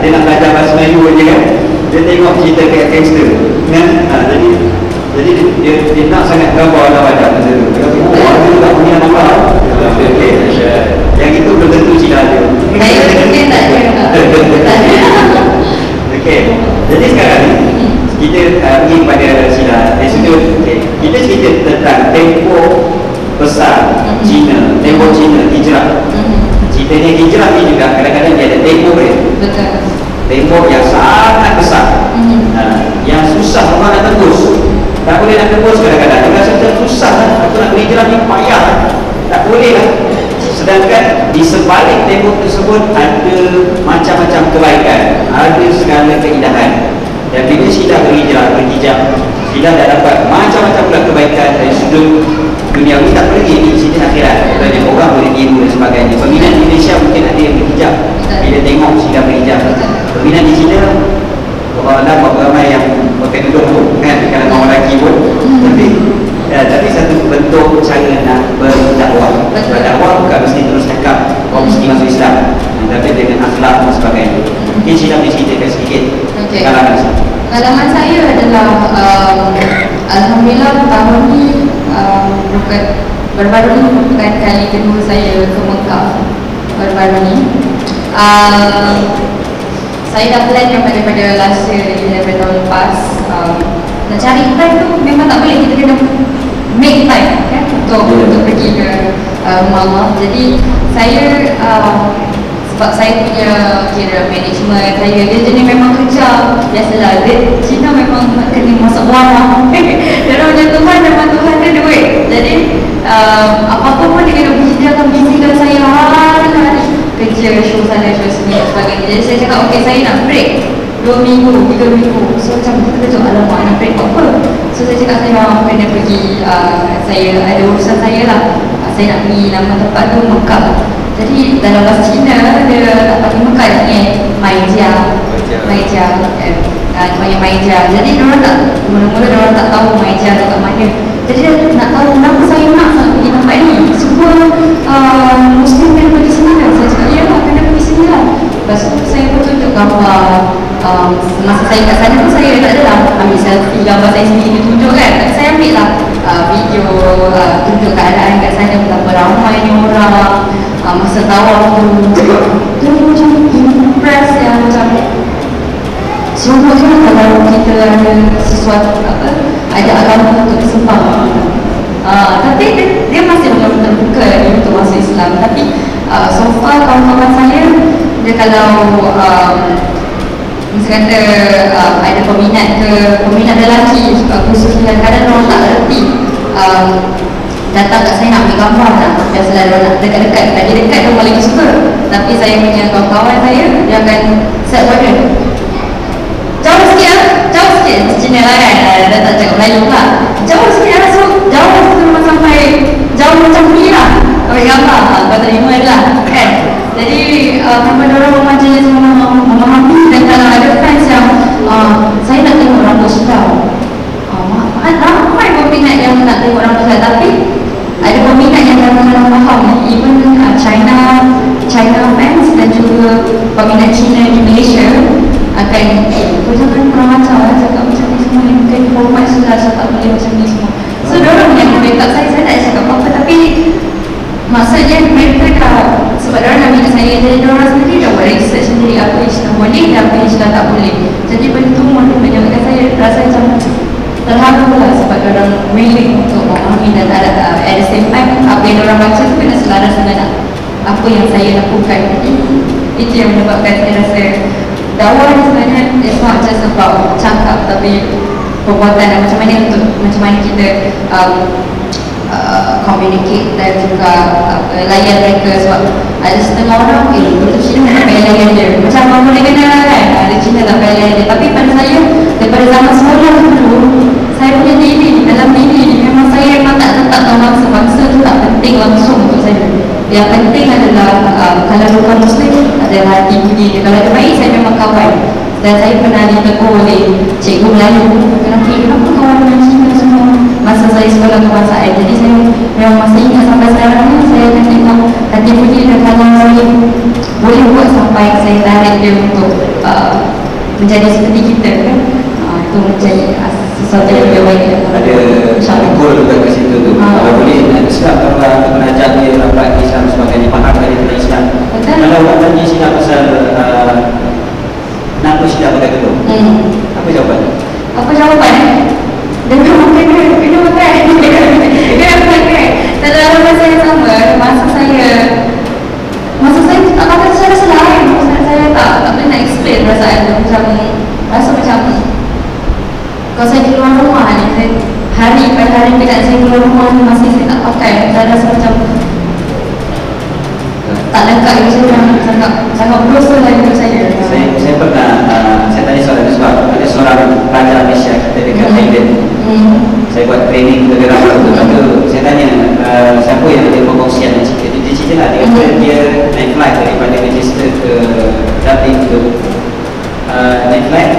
dia nak belajar bahasa Melayu je kan. Dia tengok cerita kat gangster kan. Jadi dia nak sangat gambar dalam badan masa tu. Dia kata, oh ada tak punya gambar. Yang itu belum tentu Cina ada. Saya mungkin tak ada. Okey. Jadi sekarang ni kita pergi kepada Cina. Dari situ kita cerita tentang tempoh besar Cina, tempoh Cina hijrah. Ceritanya hijrah ni juga kadang-kadang dia ada tempoh dia. Betul. Tempoh yang sangat besar. Yang susah orang nak tembus. Tak boleh nak tembus kadang-kadang. Dia rasa macam susah lah. Aku nak berhijrah ni payah. Tak boleh lah. Sedangkan di sebalik tembok tersebut ada macam-macam kebaikan, ada segala keindahan. Dan bila Syida berhijrah, Syida dah dapat macam-macam pula kebaikan dari sudut dunia ini. Tak pergi di sini akhirat. Banyak orang boleh tiru dan sebagainya. Peminat di Malaysia mungkin ada yang berhijab. Bila tengok Syida berhijab, peminat di China Allah Allah berapa ramai yang pakai tudung tu kan, kalau orang lelaki pun. Tapi satu bentuk cara nak berdakwah. Berdakwah bukan mesti terus cakap kau mesti masuk Islam, tapi dengan akhlak dan sebagainya. Mungkin Syida boleh ceritakan sedikit pengalaman saya adalah Alhamdulillah tahun ni baru-baru ni bukan kali kedua saya ke Mekah. Baru-baru ni saya dah plan daripada last year, daripada tahun lepas. Nak cari time tu memang tak boleh, kita kena make time kan untuk pergi ke rumah Allah. Jadi saya sebab saya punya kira management saya, dia jenis memang kerja biasalah. Dia Cina memang kena masuk wang lah. Dia orang macam Tuhan, memang Tuhan ada duit. Jadi apa-apa pun dia kena berhijrahkan, busy-kan saya hari-hari kerja, show sana, show sini dan sebagainya. Jadi saya cakap, okay saya nak break 2 minggu, 3 minggu. So macam kita kejut, alamak nak break apa. So saya cakap saya kena pergi, saya ada urusan saya lah. Saya nak pergi nama tempat tu Mekah. Jadi dalam bahasa Cina dia tak pakai Mekah, ni Maijia. Panggil Maijia. Jadi diorang tak, mula-mula diorang tak tahu Maijia tu kat mana. Jadi dia nak tahu kenapa saya nak pergi tempat ni. Semua Muslim kena pergi sini lah. Saya cakap, ya lah kena pergi sini lah. Lepas tu saya pun tunjuk gambar. Masa saya kat sana pun saya tak adalah ambil selfie gambar saya sendiri tunjuk kan. Tapi saya ambil lah video, tunjuk keadaan kat sana, betapa ramainya orang. orang masa tawaf tu macam impress yang macam seronoknya kalau kita ada sesuatu ada agama untuk disembah. Tapi dia masih belum terbuka untuk masuk Islam. Tapi so far kawan-kawan saya, dia kalau misalnya kata ada peminat lelaki khususnya, kadang orang tak reti datang kat saya nak ambil gambar lah. Biasalah dia nak dekat-dekat, lagi dekat dia paling suka. Tapi saya punya kawan-kawan saya, dia akan set order jauh sikit lah, jauh sikit Cina lah kan, dia tak cakap Melayu lah, jauh sikit lah, so jauh sampai jauh macam ni lah ambil gambar, kau terima je lah kan. Jadi memang diorang memang jenis memahami. Dan kalau ada fans yang saya nak tengok rambut sedar, ramai peminat yang nak tengok rambut sedar. Tapi ada peminat yang kadang-kadang faham, even China fans dan juga peminat Cina di Malaysia akan kau jangan kurang ajar lah cakap macam ni semua, yang mungkin hormat sudah tak boleh macam ni semua. So diorang yang backup saya tak cakap apa-apa. Tapi maksudnya mereka dah, sebab diorang nak minat saya, jadi diorang sendiri dah buat research sendiri apa yang sudah boleh dan apa yang sudah tak boleh. Jadi benda tu menyebabkan saya rasa macam terharu lah, sebab diorang willing untuk memahami dan at the same time apa yang diorang baca tu kena selaras dengan apa yang saya lakukan. Jadi itu yang menyebabkan saya rasa dakwah ni sebenarnya it's not just about cakap, tapi perbuatan dan macam mana kita communicate dan juga layan mereka. Sebab ada setengah orang betul Cina tak payah layan dia, macam orang boleh kenal kan, ada Cina tak payah layan dia. Tapi pada saya, daripada zaman sekolah dulu, saya punya diri, dalam diri ni memang saya memang tak letak bangsa tu tak penting langsung untuk saya. Yang penting adalah kalau bukan Muslim adalah hati budi dia. Kalau dia baik, saya memang kawan. Dan saya pernah ditegur oleh cikgu Melayu, kenapa kawan dengan Cina semua masa saya sekolah kebangsaan. Jadi saya memang masih ingat sampai sekarang ni, saya akan tengok hati budi dia. Kalau saya boleh buat sampai saya tarik dia untuk menjadi seperti kita kan, itu menjadi sesuatu yang lebih baik. Ada ukur juga kat situ tu. Kalau boleh nak Islam, kalau kita menajak dia rapat Islam sebagainya, fahamkan dia tentang Islam. Kalau orang tanya Islam pasal kenapa Islam pakai tudung, apa jawapan? Apa jawapan? Dia makan dalam masa yang sama, masa saya tak pakai secara selain. Saya tak boleh nak explain perasaan tu. Macam rasa macam kalau saya keluar rumah ni, hari dekat saya keluar rumah ni masih saya tak pakai, saya rasa macam tak lengkap. Sangat berdosa lah untuk saya. Saya pernah saya tanya soalan sebab ada seorang pelajar Malaysia kita dekat Thailand. Saya buat training untuk dia rapat tu. Saya tanya siapa yang ada perkongsian dan cerita. Dia cerita lah, dia naik flight daripada Manchester ke Dublin tu. Naik flight,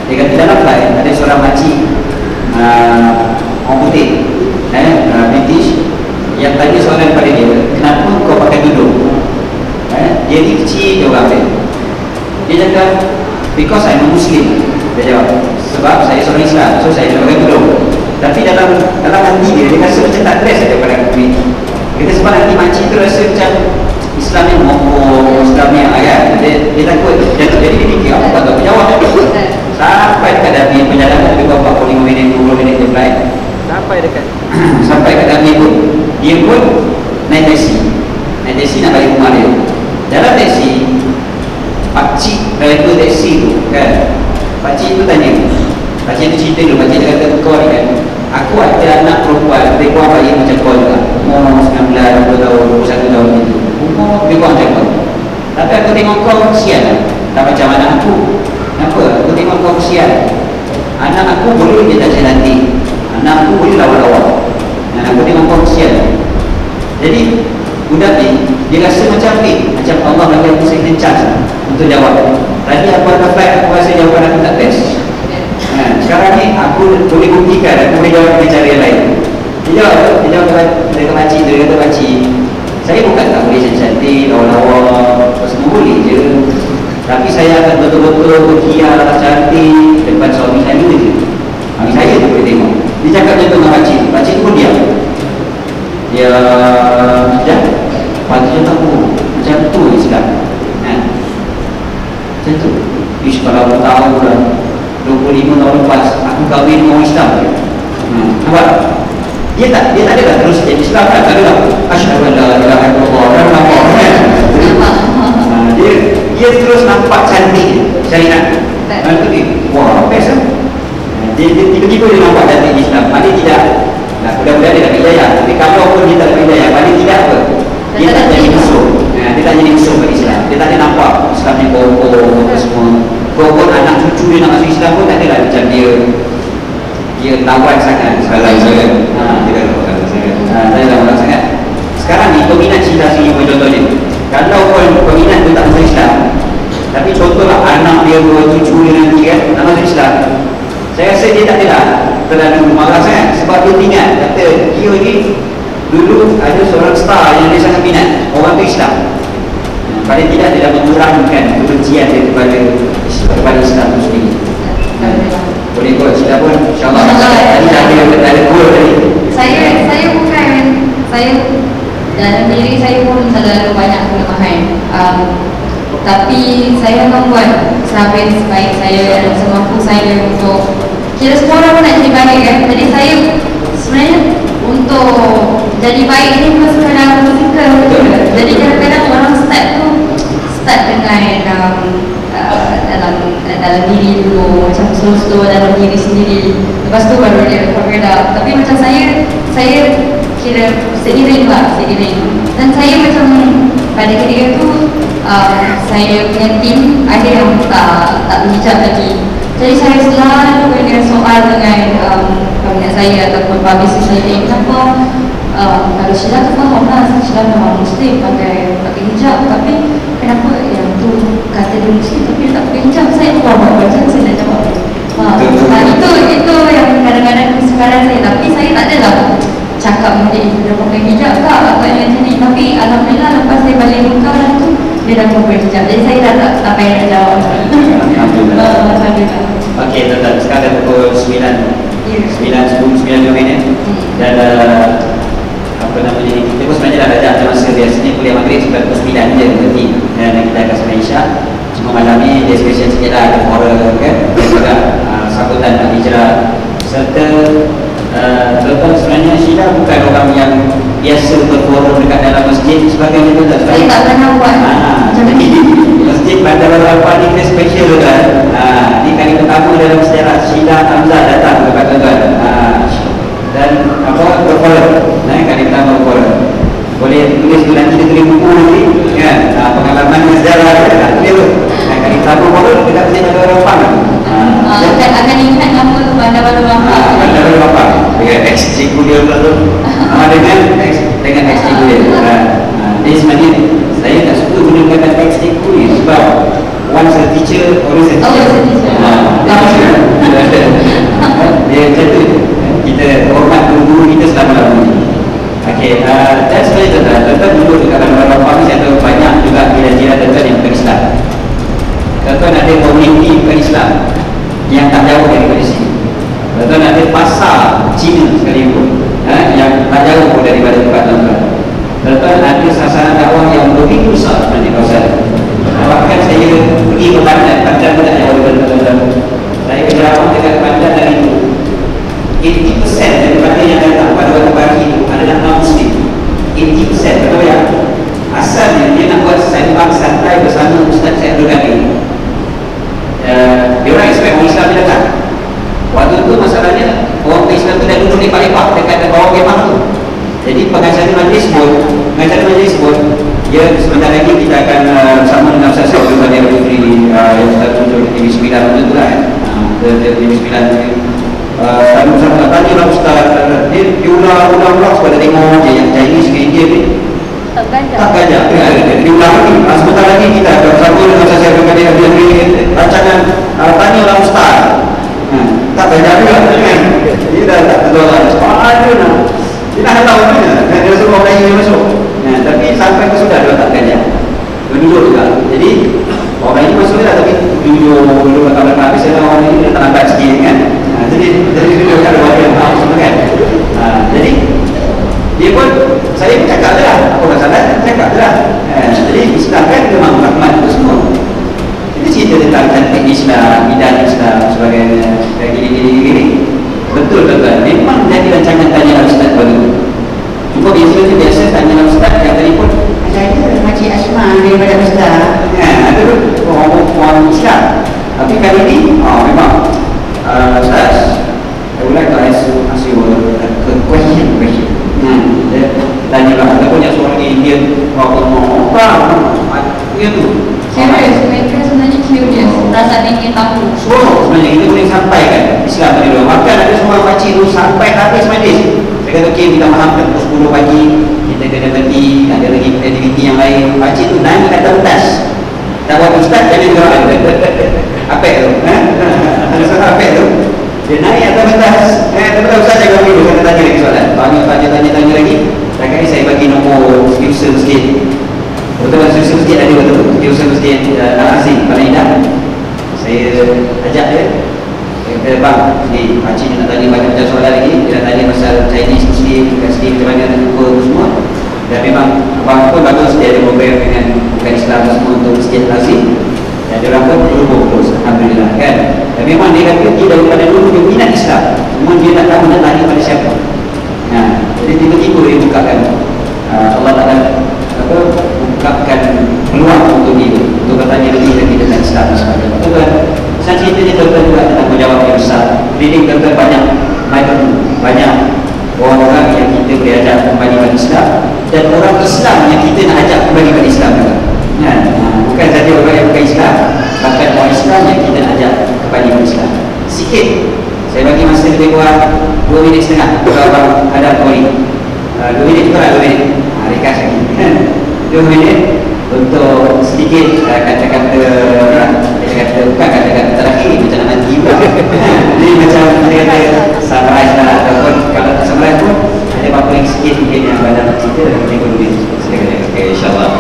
dia kata dalam flight ada seorang makcik orang putih British yang tanya soalan pada dia, kenapa kau pakai tudung? Dia ni kecil, dia orang dia. Dia cakap, because I'm a Muslim. Dia jawab, sebab saya seorang Islam, so saya nak pakai tudung. Tapi dalam hati dia rasa macam tak dress saja pada kulit. Kita sebab nanti makcik tu rasa macam Islam yang mokok, Islam yang ayat. Dia takut, jadi dia fikir, apa tak tahu jawab. Sampai dekat Dabi, perjalanan lebih kurang 45 minit, 20 minit dia flight. Sampai kat Dabi pun, dia pun naik taksi nak balik rumah dia. Dalam taksi, pakcik driver taksi tu kan, pakcik tu tanya, pakcik tu cerita dulu, pakcik tu kata, kau ni kan, aku ada anak perempuan, lebih kurang bayi macam kau juga, umur 19, 20 tahun, 21 tahun gitu, umur lebih kurang macam kau. Tapi aku tengok kau kesian lah, tak macam anak aku. Kenapa? Aku tengok kau kesian. Anak aku boleh dia tak cantik, anak aku boleh lawa-lawa, dan aku tengok kau kesian. Jadi budak ni, dia rasa macam macam Allah bagi aku second chance untuk jawab. Tadi aku ada flight, aku rasa jawapan aku tak best. Sekarang ni aku boleh buktikan, aku boleh jawab dengan cara yang lain. Dia jawab dekat makcik tu, dia kata, makcik, saya bukan tak boleh cantik, lawa-lawa, semua boleh je. Tapi saya akan betul-betul berhias cantik depan suami saya je. Suami saya tu boleh tengok. Dia cakap macam tu dengan makcik tu pun diam. Dia anak dia, 2 cucu dia nanti kan, nak masuk Islam. Saya rasa dia tak adalah terlalu marah sangat, sebab dia ingat kata dia ni dulu ada seorang star yang dia sangat minat, orang tu Islam. Paling tidak dia dah mengurangkan kebencian dia kepada Islam itu sendiri. Boleh buat cerita pun, insyaAllah. Tadi dah ada gol tadi. Saya bukan, saya dalam diri saya pun terlalu banyak kelemahan. Tapi saya akan buat sebaik saya dan semampu saya untuk, kira semua orang pun nak jadi baik kan. Jadi saya sebenarnya untuk jadi baik ni bukan sekadar fizikal betul. Jadi kadang-kadang orang start dengan dalam diri dulu, macam slow-slow dalam diri sendiri, lepas tu baru dia progress up. Tapi macam saya kira seiring. Dan saya macam pada ketika tu saya punya team ada yang tak berhijab lagi. Jadi saya selalu kena soal dengan kabinet saya ataupun publicist saya, kenapa kalau Sheila tu faham lah, Sheila memang Muslim pakai hijab, tapi kenapa yang tu kata dia Muslim tapi dia tak pakai hijab? Saya tu buat macam saya nak jawab. Itu yang kadang-kadang sekarang saya, tapi saya tak adalah cakap dia pakai hijab tak agaknya macam ni. Tapi alhamdulillah lepas saya balik Mekah tu dia dah pakai hijab, jadi saya dah tak payah nak jawab. Alhamdulillah. Okey, tuan-tuan, sekarang pukul 9 minit dan apa namanya, kita pun sebenarnya dah ada masa biasanya kuliah maghrib sampai pukul 9 je berhenti, dan kita akan sampai Isyak. Cuma malam ni dia special sikit lah, ada moral kan, dan juga sambutan nak hijrah. Serta tuan-tuan, sebenarnya Sheila bukan orang yang biasa berforum dekat dalam masjid sebagainya tu. Saya tak pernah buat macam ni. Masjid Bandar Al-Arafah ni kita special kan. Ni kali pertama dalam sejarah Sheila Hamzah datang dekat tuan-tuan. Dan berforum. Kali pertama berforum. Boleh tulis tu nanti, dia tulis buku nanti kan, pengalaman sejarah tulis tu. Kali pertama berforum dekat Masjid Bandar Al-Arafah. Akan ingat nama tu Bandar Al-Arafah. Bandar Al-Arafah dengan ex-cikgu dia pula tu. Dengan ex-cikgu dia. Jadi sebenarnya saya tak suka guna kata ex-cikgu ni, sebab once a teacher, always a teacher. Dia macam tu, kita hormat guru kita selama-lamanya. Okey, dan sebenarnya tuan-tuan dulu dekat Bandar Al-Arafah ni, saya tahu banyak juga jiran-jiran tuan-tuan yang bukan Islam. Tuan-tuan ada komuniti bukan Islam yang tak jauh daripada sini. Tuan-tuan ada pasar Cina sekalipun yang tak jauh daripada tempat tuan-tuan. Tuan-tuan ada sasaran dakwah yang begitu besar sebenarnya kawasan. Bahkan saya pergi ke Pandan pun tak jauh daripada tuan-tuan. Saya berjawab dekat Pandan dari itu 80% daripada yang datang pada waktu pagi itu adalah non-Muslim. 80%, betul ya? Asalnya dia nak buat sembang santai bersama Ustaz saya Abdul. Dia orang expect orang Islam dia datang. Waktu tu masalahnya orang Islam tu dah duduk lepak-lepak dekat bawah kemah tu. Jadi pengacara majlis pun dia sebentar lagi kita akan bersama dengan Ustaz Abdul Qadir Al-Jufri yang kita tunjuk di TV 9 macam tu lah TV 9 lalu bersama tanya lah Ustaz, dia ulang-ulang sebab dia tengok je yang Chinese ke India ni tak gajah. Dia ulang lagi. Sebentar lagi kita akan bersama dengan Ustaz Abdul Qadir Al-Jufri rancangan tanya lah Ustaz. Tak gajah juga kan. Dia dah tak terlalu ada nak. Dia dah tahu punya. Dia suruh orang Melayu masuk. Tapi sampai ke sudah dia tak gajah. Dia duduk juga. Jadi orang Melayu masuk dah, tapi duduk kat belakang. Habis orang Melayu dia tak nampak sikit kan. Jadi duduk kat luar dia semua kan. Jadi dia pun, saya pun cakap je lah. Apa masalah? Cakap je lah. Jadi Islam kan memang rahmat itu semua. Kita cerita tentang cantik Islam, bidang Islam, sebagainya, kayak gini-gini. Betul tuan-tuan, memang jadi rancangan tanya Ustaz baru. Cuma biasa tanya Ustaz yang telefon, saya ada Haji Asma daripada Ustaz. Ada orang Islam. Tapi kali ni, memang Ustaz, I would like to ask you a question. Tanya lah, ataupun yang seorang Indian dia tu Curious, mereka sebenarnya curious, rasa ingin tahu. Sebenarnya kita boleh sampaikan Islam tadi dulu. Bahkan ada seorang pakcik tu sampai habis majlis. Saya kata okey, minta maaf kan pukul 10 pagi kita kena berhenti, ada lagi aktiviti yang lain. Pakcik tu naik kat atas. Tak buat Ustaz, jadi gerak. Apa itu? Ada soal apa itu? Dia naik atas batas. Tapi Ustaz jaga dulu, saya tanya lagi soalan. Tanya lagi. Kali saya bagi nombor user masjid. Betul user masjid ada betul. User masjid Al-Azim Pada Indah. Saya ajak dia. Bang, ni pakcik nak tanya macam soalan lagi. Dia nak tanya pasal Chinese Muslim, Muslim macam mana apa semua. Dan memang abang pun bagus dia ada program dengan bukan Islam semua untuk Masjid Al-Azim. Dan dia orang pun berhubung terus, alhamdulillah kan. Dan memang dia kata dia daripada dulu dia minat Islam. Cuma dia tak tahu nak tanya pada siapa. Jadi tiba-tiba dia bukakan Allah Ta'ala bukakan peluang untuk dia untuk bertanya lebih lagi tentang Islam dan sebagainya. Betul. Saya ceritanya tuan-tuan juga tanggungjawab yang besar. Leading tuan-tuan banyak orang-orang yang kita boleh ajak kembali pada Islam, dan orang Islam yang kita nak ajak kembali pada Islam juga. Bukan saja orang yang bukan Islam, bahkan orang Islam yang kita nak ajak kembali pada Islam. Sikit saya bagi masa lebih kurang 2 minit setengah kalau abang ada kembali. 2 minit juga lah, 2 minit. Ringkas lagi 2 minit untuk sedikit kata-kata bukan kata-kata terakhir macam nak mati pula. Jadi macam kata-kata summarize lah, ataupun kalau tak summarize pun ada apa-apa yang sikit mungkin yang anda nak cerita dan kita boleh silakan. Okay, insyaAllah.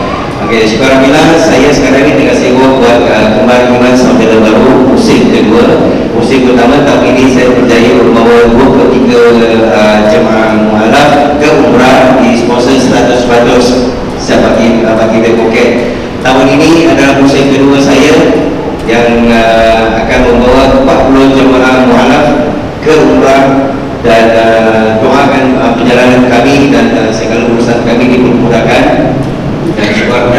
Okay, syukur Alhamdulillah, saya sekarang ni tengah sewa buat kemarin saudara baru musim kedua. Musim pertama tahun ini saya berjaya membawa 23 jemaah mualaf ke umrah di sponsor 100% saya bagi poket. Tahun ini adalah musim kedua saya yang akan membawa 40 jemaah mualaf ke umrah, dan doakan perjalanan kami dan segala urusan kami dipermudahkan. Dan syukur-syukur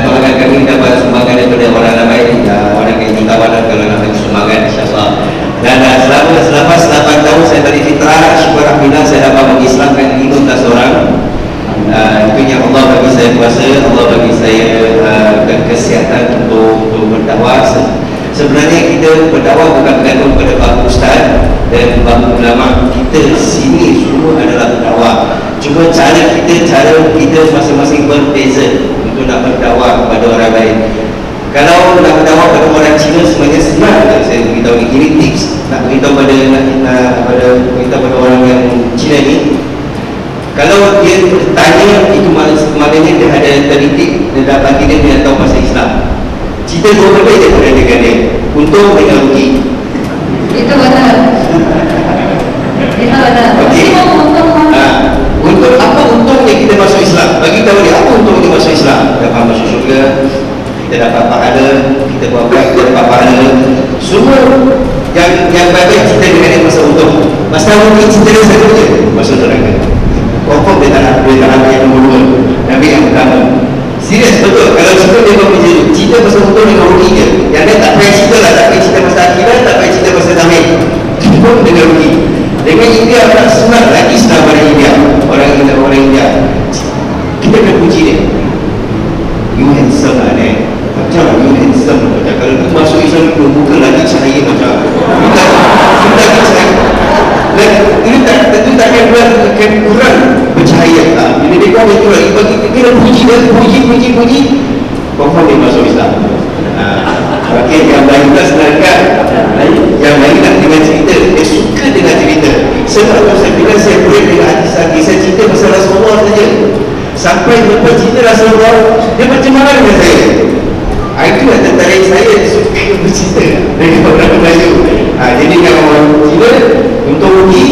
doakan kami dapat sumbangan daripada orang ramai, orang yang jutawan dan kalau nak bagi sumbangan, insyaAllah. Dan selama 8 tahun saya beri fitrah, syukur Alhamdulillah saya dapat mengislamkan 15 orang. Itu yang Allah bagi saya kuasa, Allah bagi saya dan kesihatan untuk berdakwah. Sebenarnya kita berdakwah bukan bergantung pada bab ustaz dan bab ulama. Kita sini semua adalah berdakwah. Cuma cara kita masing-masing berbeza untuk nak berdakwah kepada orang lain. Kalau nak berdakwah pada orang Cina sebenarnya senang. Saya beritahu ini tips nak beritahu pada orang yang Cina ni. Kalau dia bertanya, itu maknanya dia ada terdidik, dia dah bagi dia tahu bahasa Islam. Cerita dua benda je pada dengan dia. Untung dengan rugi. Itu betul. Itu betul. Okey. Untuk apa untungnya kita masuk Islam? Bagi tahu dia apa untungnya masuk Islam. Kita dapat masuk syurga, kita dapat pahala, kita buat baik, kita dapat pahala. Semua yang baik cerita dengan dia masa untung. Masa rugi cerita dia satu je, masuk neraka. Pokok dia tak nak yang nombor 2, Nabi yang pertama. Serius betul. Kalau cerita dia berbeza, cerita pasal untung dengan rugi je. Yang dia tak payah cerita lah, tak payah cerita pasal akhirat, tak payah cerita pasal tamik, pun dengan rugi. Dengan India tak senang lagi Islam pada India. Orang India kita kena puji dia. You handsome lah ni. Macam you handsome macam kalau tu masuk Islam tu muka lagi cahaya macam kita lagi cahaya. Tentu takkan kurang bercahaya. Bila dia kau betul lagi bagi kita puji dia, puji confirm dia masuk Islam. Okey, yang lain tak senangkan. Yang lain nak dengan cerita, dia suka dengan cerita. Sebab tu saya bilang saya boleh dengan hati saya cerita pasal Rasulullah saja. Sampai lepas cerita Rasulullah, dia macam mana dengan saya. Itu yang tertarik saya, dia suka bercerita dengan orang Melayu. Jadi kalau orang Cina untuk rugi,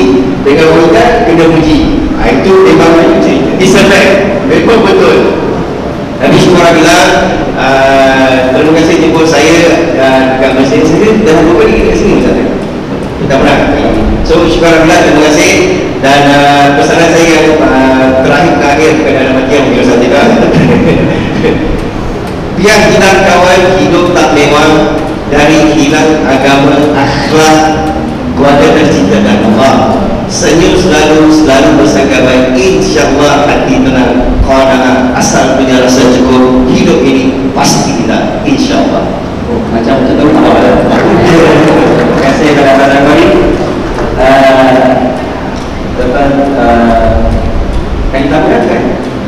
dengan orang India kena puji. Itu memang disenang, memang betul. Tapi syukur Alhamdulillah, terima kasih jemput saya dekat Malaysia. Saya dah berapa kali dekat sini Ustaz? Tak pernah. So syukur Alhamdulillah, terima kasih. Dan pesanan saya yang terakhir kepada anak mati yang mungkin Ustaz tidak. Biar hilang kawan, hidup tak mewah. Dari hilang agama, akhlak, keluarga dan cinta dan Allah. Senyum selalu bersangka baik. InsyaAllah hati tenang, qanaah, asal punya rasa cukup. Hidup ini pasti kita, insyaAllah. Macam betul tak? Terima kasih kepada Abang Kori. Depan kita berkata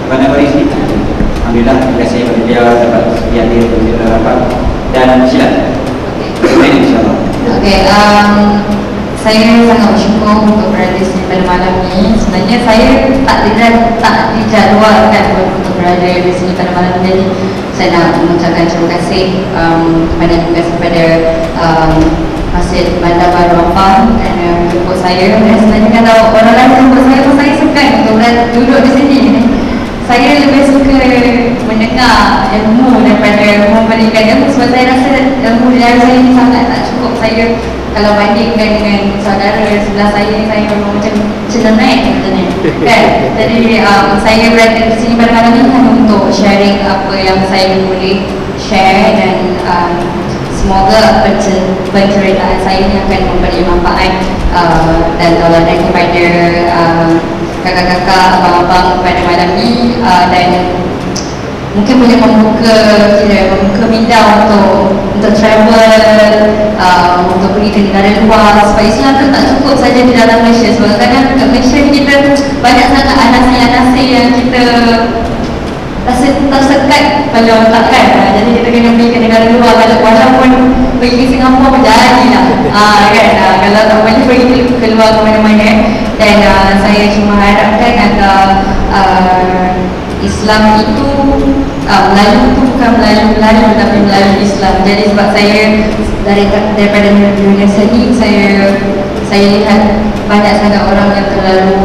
Abang Kori sini. Alhamdulillah, terima kasih kepada dia dapat sekian dia untuk kita dapat. Dan silakan. InsyaAllah. Okay, saya sangat bersyukur untuk berada di sini pada malam ini. Sebenarnya saya tak dijadualkan untuk berada di sini pada malam ini. Jadi saya nak mengucapkan terima kasih kepada Masjid Bandar Baru Ampang kerana menjemput saya. Dan sebenarnya kalau orang lain menjemput saya segan untuk duduk di sini. Saya lebih suka mendengar ilmu daripada memberikan ilmu, sebab saya rasa ilmu dari saya ini sangat tak cukup. Saya kalau bandingkan dengan saudara sebelah saya memang macam naik sebenarnya kan. Jadi saya berada di sini pada malam ini hanya untuk sharing apa yang saya boleh share, dan semoga penceritaan saya ini akan memberi manfaat dan tauladan kepada kakak-kakak, abang-abang pada malam ini, dan mungkin boleh membuka minda untuk travel, untuk pergi ke negara luar. Sebab Islam tu tak cukup saja di dalam Malaysia. Sebab kadang kat Malaysia ni kita banyak sangat anasi-anasi yang kita rasa tersekat kalau takkan. Jadi kita kena pergi ke negara luar, walaupun pergi ke Singapura pun jadilah kan, kalau tak boleh pergi keluar ke mana-mana. Dan saya cuma harapkan agar Islam itu Melayu itu bukan Melayu tapi Melayu Islam. Jadi sebab saya daripada dunia seni, saya lihat banyak sangat orang yang terlalu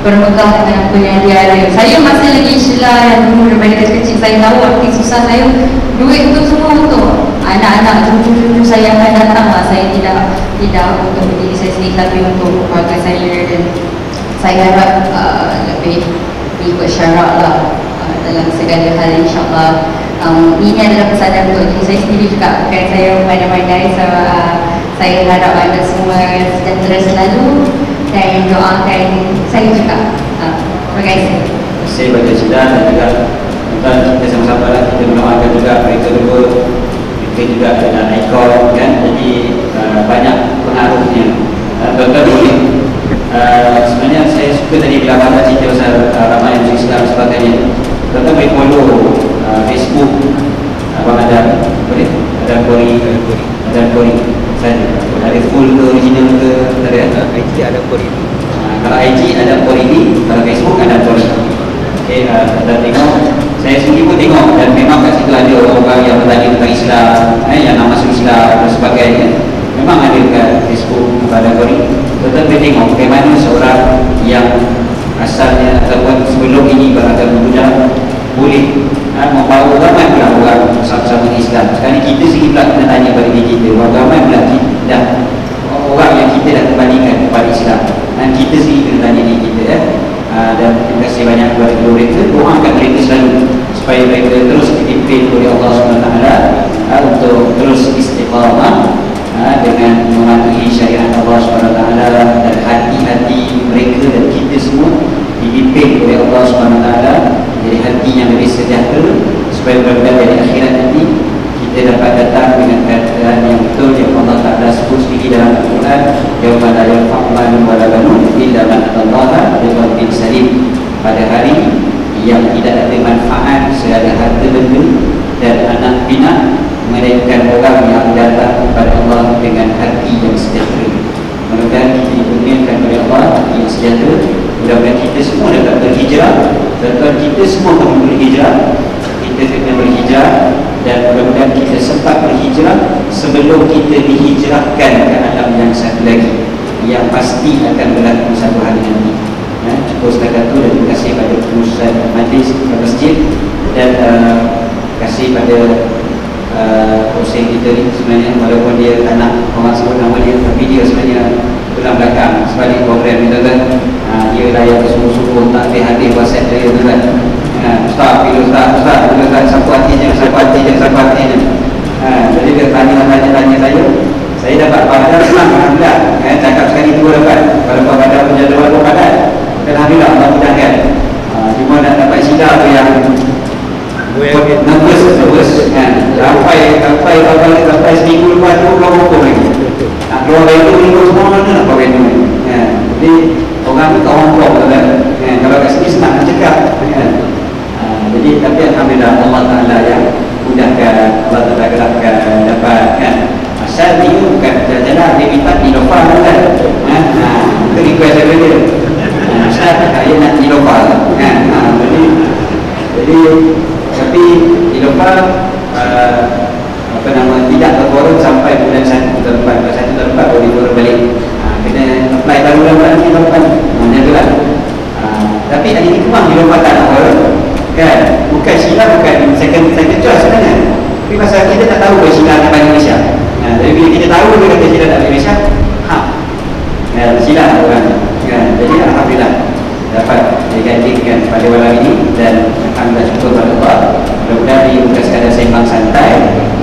bermegah dengan apa yang dia ada. Saya masih lagi Sheila yang dulu daripada kecil. Saya tahu arti susah saya. Duit itu semua untuk anak-anak, cucu-cucu saya akan datang lah. Saya tidak untuk diri saya sendiri, tapi untuk keluarga saya. Dan saya harap lebih ikut syarak lah dalam segala hal, insyaAllah. Ini adalah pesanan untuk diri saya sendiri juga, bukan saya pandai-pandai. So, saya harap anda semua sejahtera selalu dan doakan saya juga. Terima kasih. Terima kasih kepada Cita dan juga tuan, kita sama-sama lah kita mendoakan juga mereka dua. Mereka juga dengan ikon kan, jadi banyak pengaruhnya. Tuan-tuan boleh sebenarnya saya suka tadi bila abang cerita pasal ramai muzik Islam dan sebagainya. Tuan-tuan boleh follow Facebook abang ada, boleh? Ada Kori saja. Ada full ke original ke tak ada? IG ada Kori. Kalau IG ada Kori ni, kalau Facebook ada Kori. Okey, dan tengok, saya sendiri pun tengok, dan memang kat situ ada orang-orang yang bertanya tentang Islam, yang nak masuk Islam dan sebagainya. Memang ada kat Facebook kepada Kori. Tuan-tuan boleh tengok bagaimana seorang yang asalnya ataupun sebelum ini beragama Buddha boleh membawa ramai pula orang sama-sama Islam. Sekarang kita sendiri pula kena tanya pada diri kita, ramai pula dah orang yang kita dah kembalikan kepada Islam, dan kita sendiri kena tanya diri kita dan terima kasih banyak kepada kedua mereka. Doakan mereka selalu supaya mereka terus dipimpin oleh Allah SWT untuk terus istiqamah dengan mematuhi syariat Allah SWT, dan hati-hati mereka dan kita semua dipimpin oleh Allah SWT, jadi hati yang lebih sejahtera, supaya benar-benar dari akhirat nanti kita dapat datang dengan keadaan yang betul yang Allah Ta'ala sebut sendiri dalam Al-Quran, yauma la yanfa'u malun wala banun illa man atallaha biqalbin salim, pada hari yang tidak ada manfaat segala harta benda dan anak pinak, melainkan orang yang datang kepada Allah dengan hati yang sejahtera. Mudah-mudahan kita dikurniakan oleh Allah hati yang sejahtera. Mudah-mudahan kita semua dapat berhijrah. Tuan-tuan, kita semua perlu berhijrah. Kita kena berhijrah, dan mudah-mudahan kita sempat berhijrah sebelum kita dihijrahkan ke alam yang satu lagi, yang pasti akan berlaku satu hari nanti. Cukup setakat itu, dan terima kasih pada pengurusan majlis masjid, dan terima kasih pada Hussein kita ni. Sebenarnya walaupun dia tak nak orang sebut nama dia, tapi dia sebenarnya tulang belakang sebalik program ni tuan-tuan. Dia layan suruh-suruh tak habis-habis WhatsApp saya tuan-tuan. Ustaz, sapu hati je. Jadi dia tanya saya dapat pahala senang, alhamdulillah. Cakap sekali tu dapat. Kalau pada penjadual pun padat, alhamdulillah, Allah mudahkan. Cuma nak dapat sidar tu yang nervous. Sampai seminggu lepas tu kau hukum lagi. Nak keluar dari tu minggu semua mana nak kau venue. Jadi orang tu tak hongkong kan. Kalau kat sini senang nak cakap kan. Jadi tapi alhamdulillah Allah Ta'ala yang mudahkan, Allah Ta'ala gerakkan dapat kan. Ustaz ni bukan jalan-jalan, dia minta Nilofa kan. Itu request saya dia. Ustaz saya nak Nilofa kan. Jadi tapi Nilofa apa nama tidak terforum sampai bulan 1 tahun depan. Bulan 1 tahun depan boleh forum balik. Kena apply baru bulan ni tahun depan. Macam itulah. Tapi ada hikmah Nilofa tak nak forum kan. Bukan silap, bukan second choice sebenarnya. Tapi pasal kita tak tahu bahawa silap nak balik Malaysia. Jadi bila kita tahu dia kata silap nak balik Malaysia, silap orang kan. Jadi alhamdulillah dapat digantikan pada malam ini dan alhamdulillah syukur kepada Allah. Mudah-mudahan ini bukan sekadar sembang santai,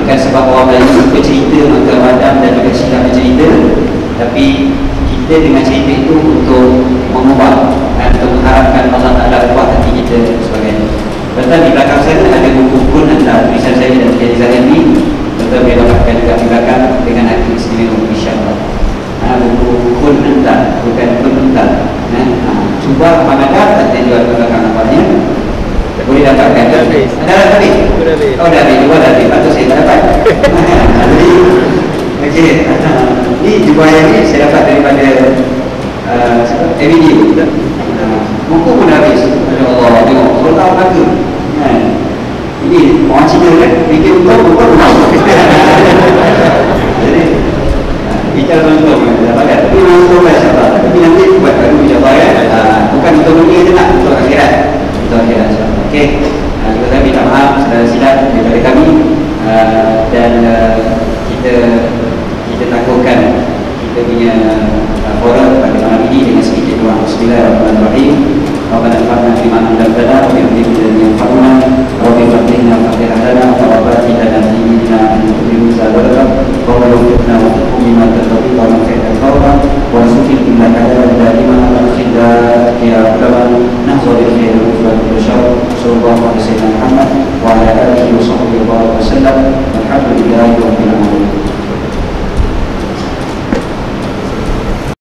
bukan sebab orang Melayu suka cerita maka Madam dan juga silap bercerita, tapi kita dengan cerita itu untuk mengubah dan untuk mengharapkan Allah Ta'ala ubah hati kita dan sebagainya. Betul di belakang saya ada buku-buku antara tulisan saya dan Kiai Zahid ini. Betul boleh dapatkan juga di belakang dengan hati istimewa insyaAllah. Buku kun entah, bukan kun entah. Cuba mana tak jual ke belakang nampaknya. Boleh dapatkan. Ada habis? Oh dah habis, dua dah habis. Patut saya tak dapat. Jadi, okey. Ini jubah yang ini saya dapat daripada video. Buku pun dah habis. Ya Allah, tengok. Kalau tahu lagu. Ini orang Cina kan? Fikir untuk buku pun. Jadi, bicara untung dapat kan? Tapi untung lah insyaAllah. Tapi nanti buat baru insyaAllah kan? Bukan untuk dunia je nak, untuk akhirat. Untuk akhirat insyaAllah. Okey. Juga saya minta maaf saudara silap daripada kami. Dan kita takutkan kita punya forum pada malam ini dengan sedikit doa. Bismillahirrahmanirrahim. Rabbana fa'alna bima 'allamtana wa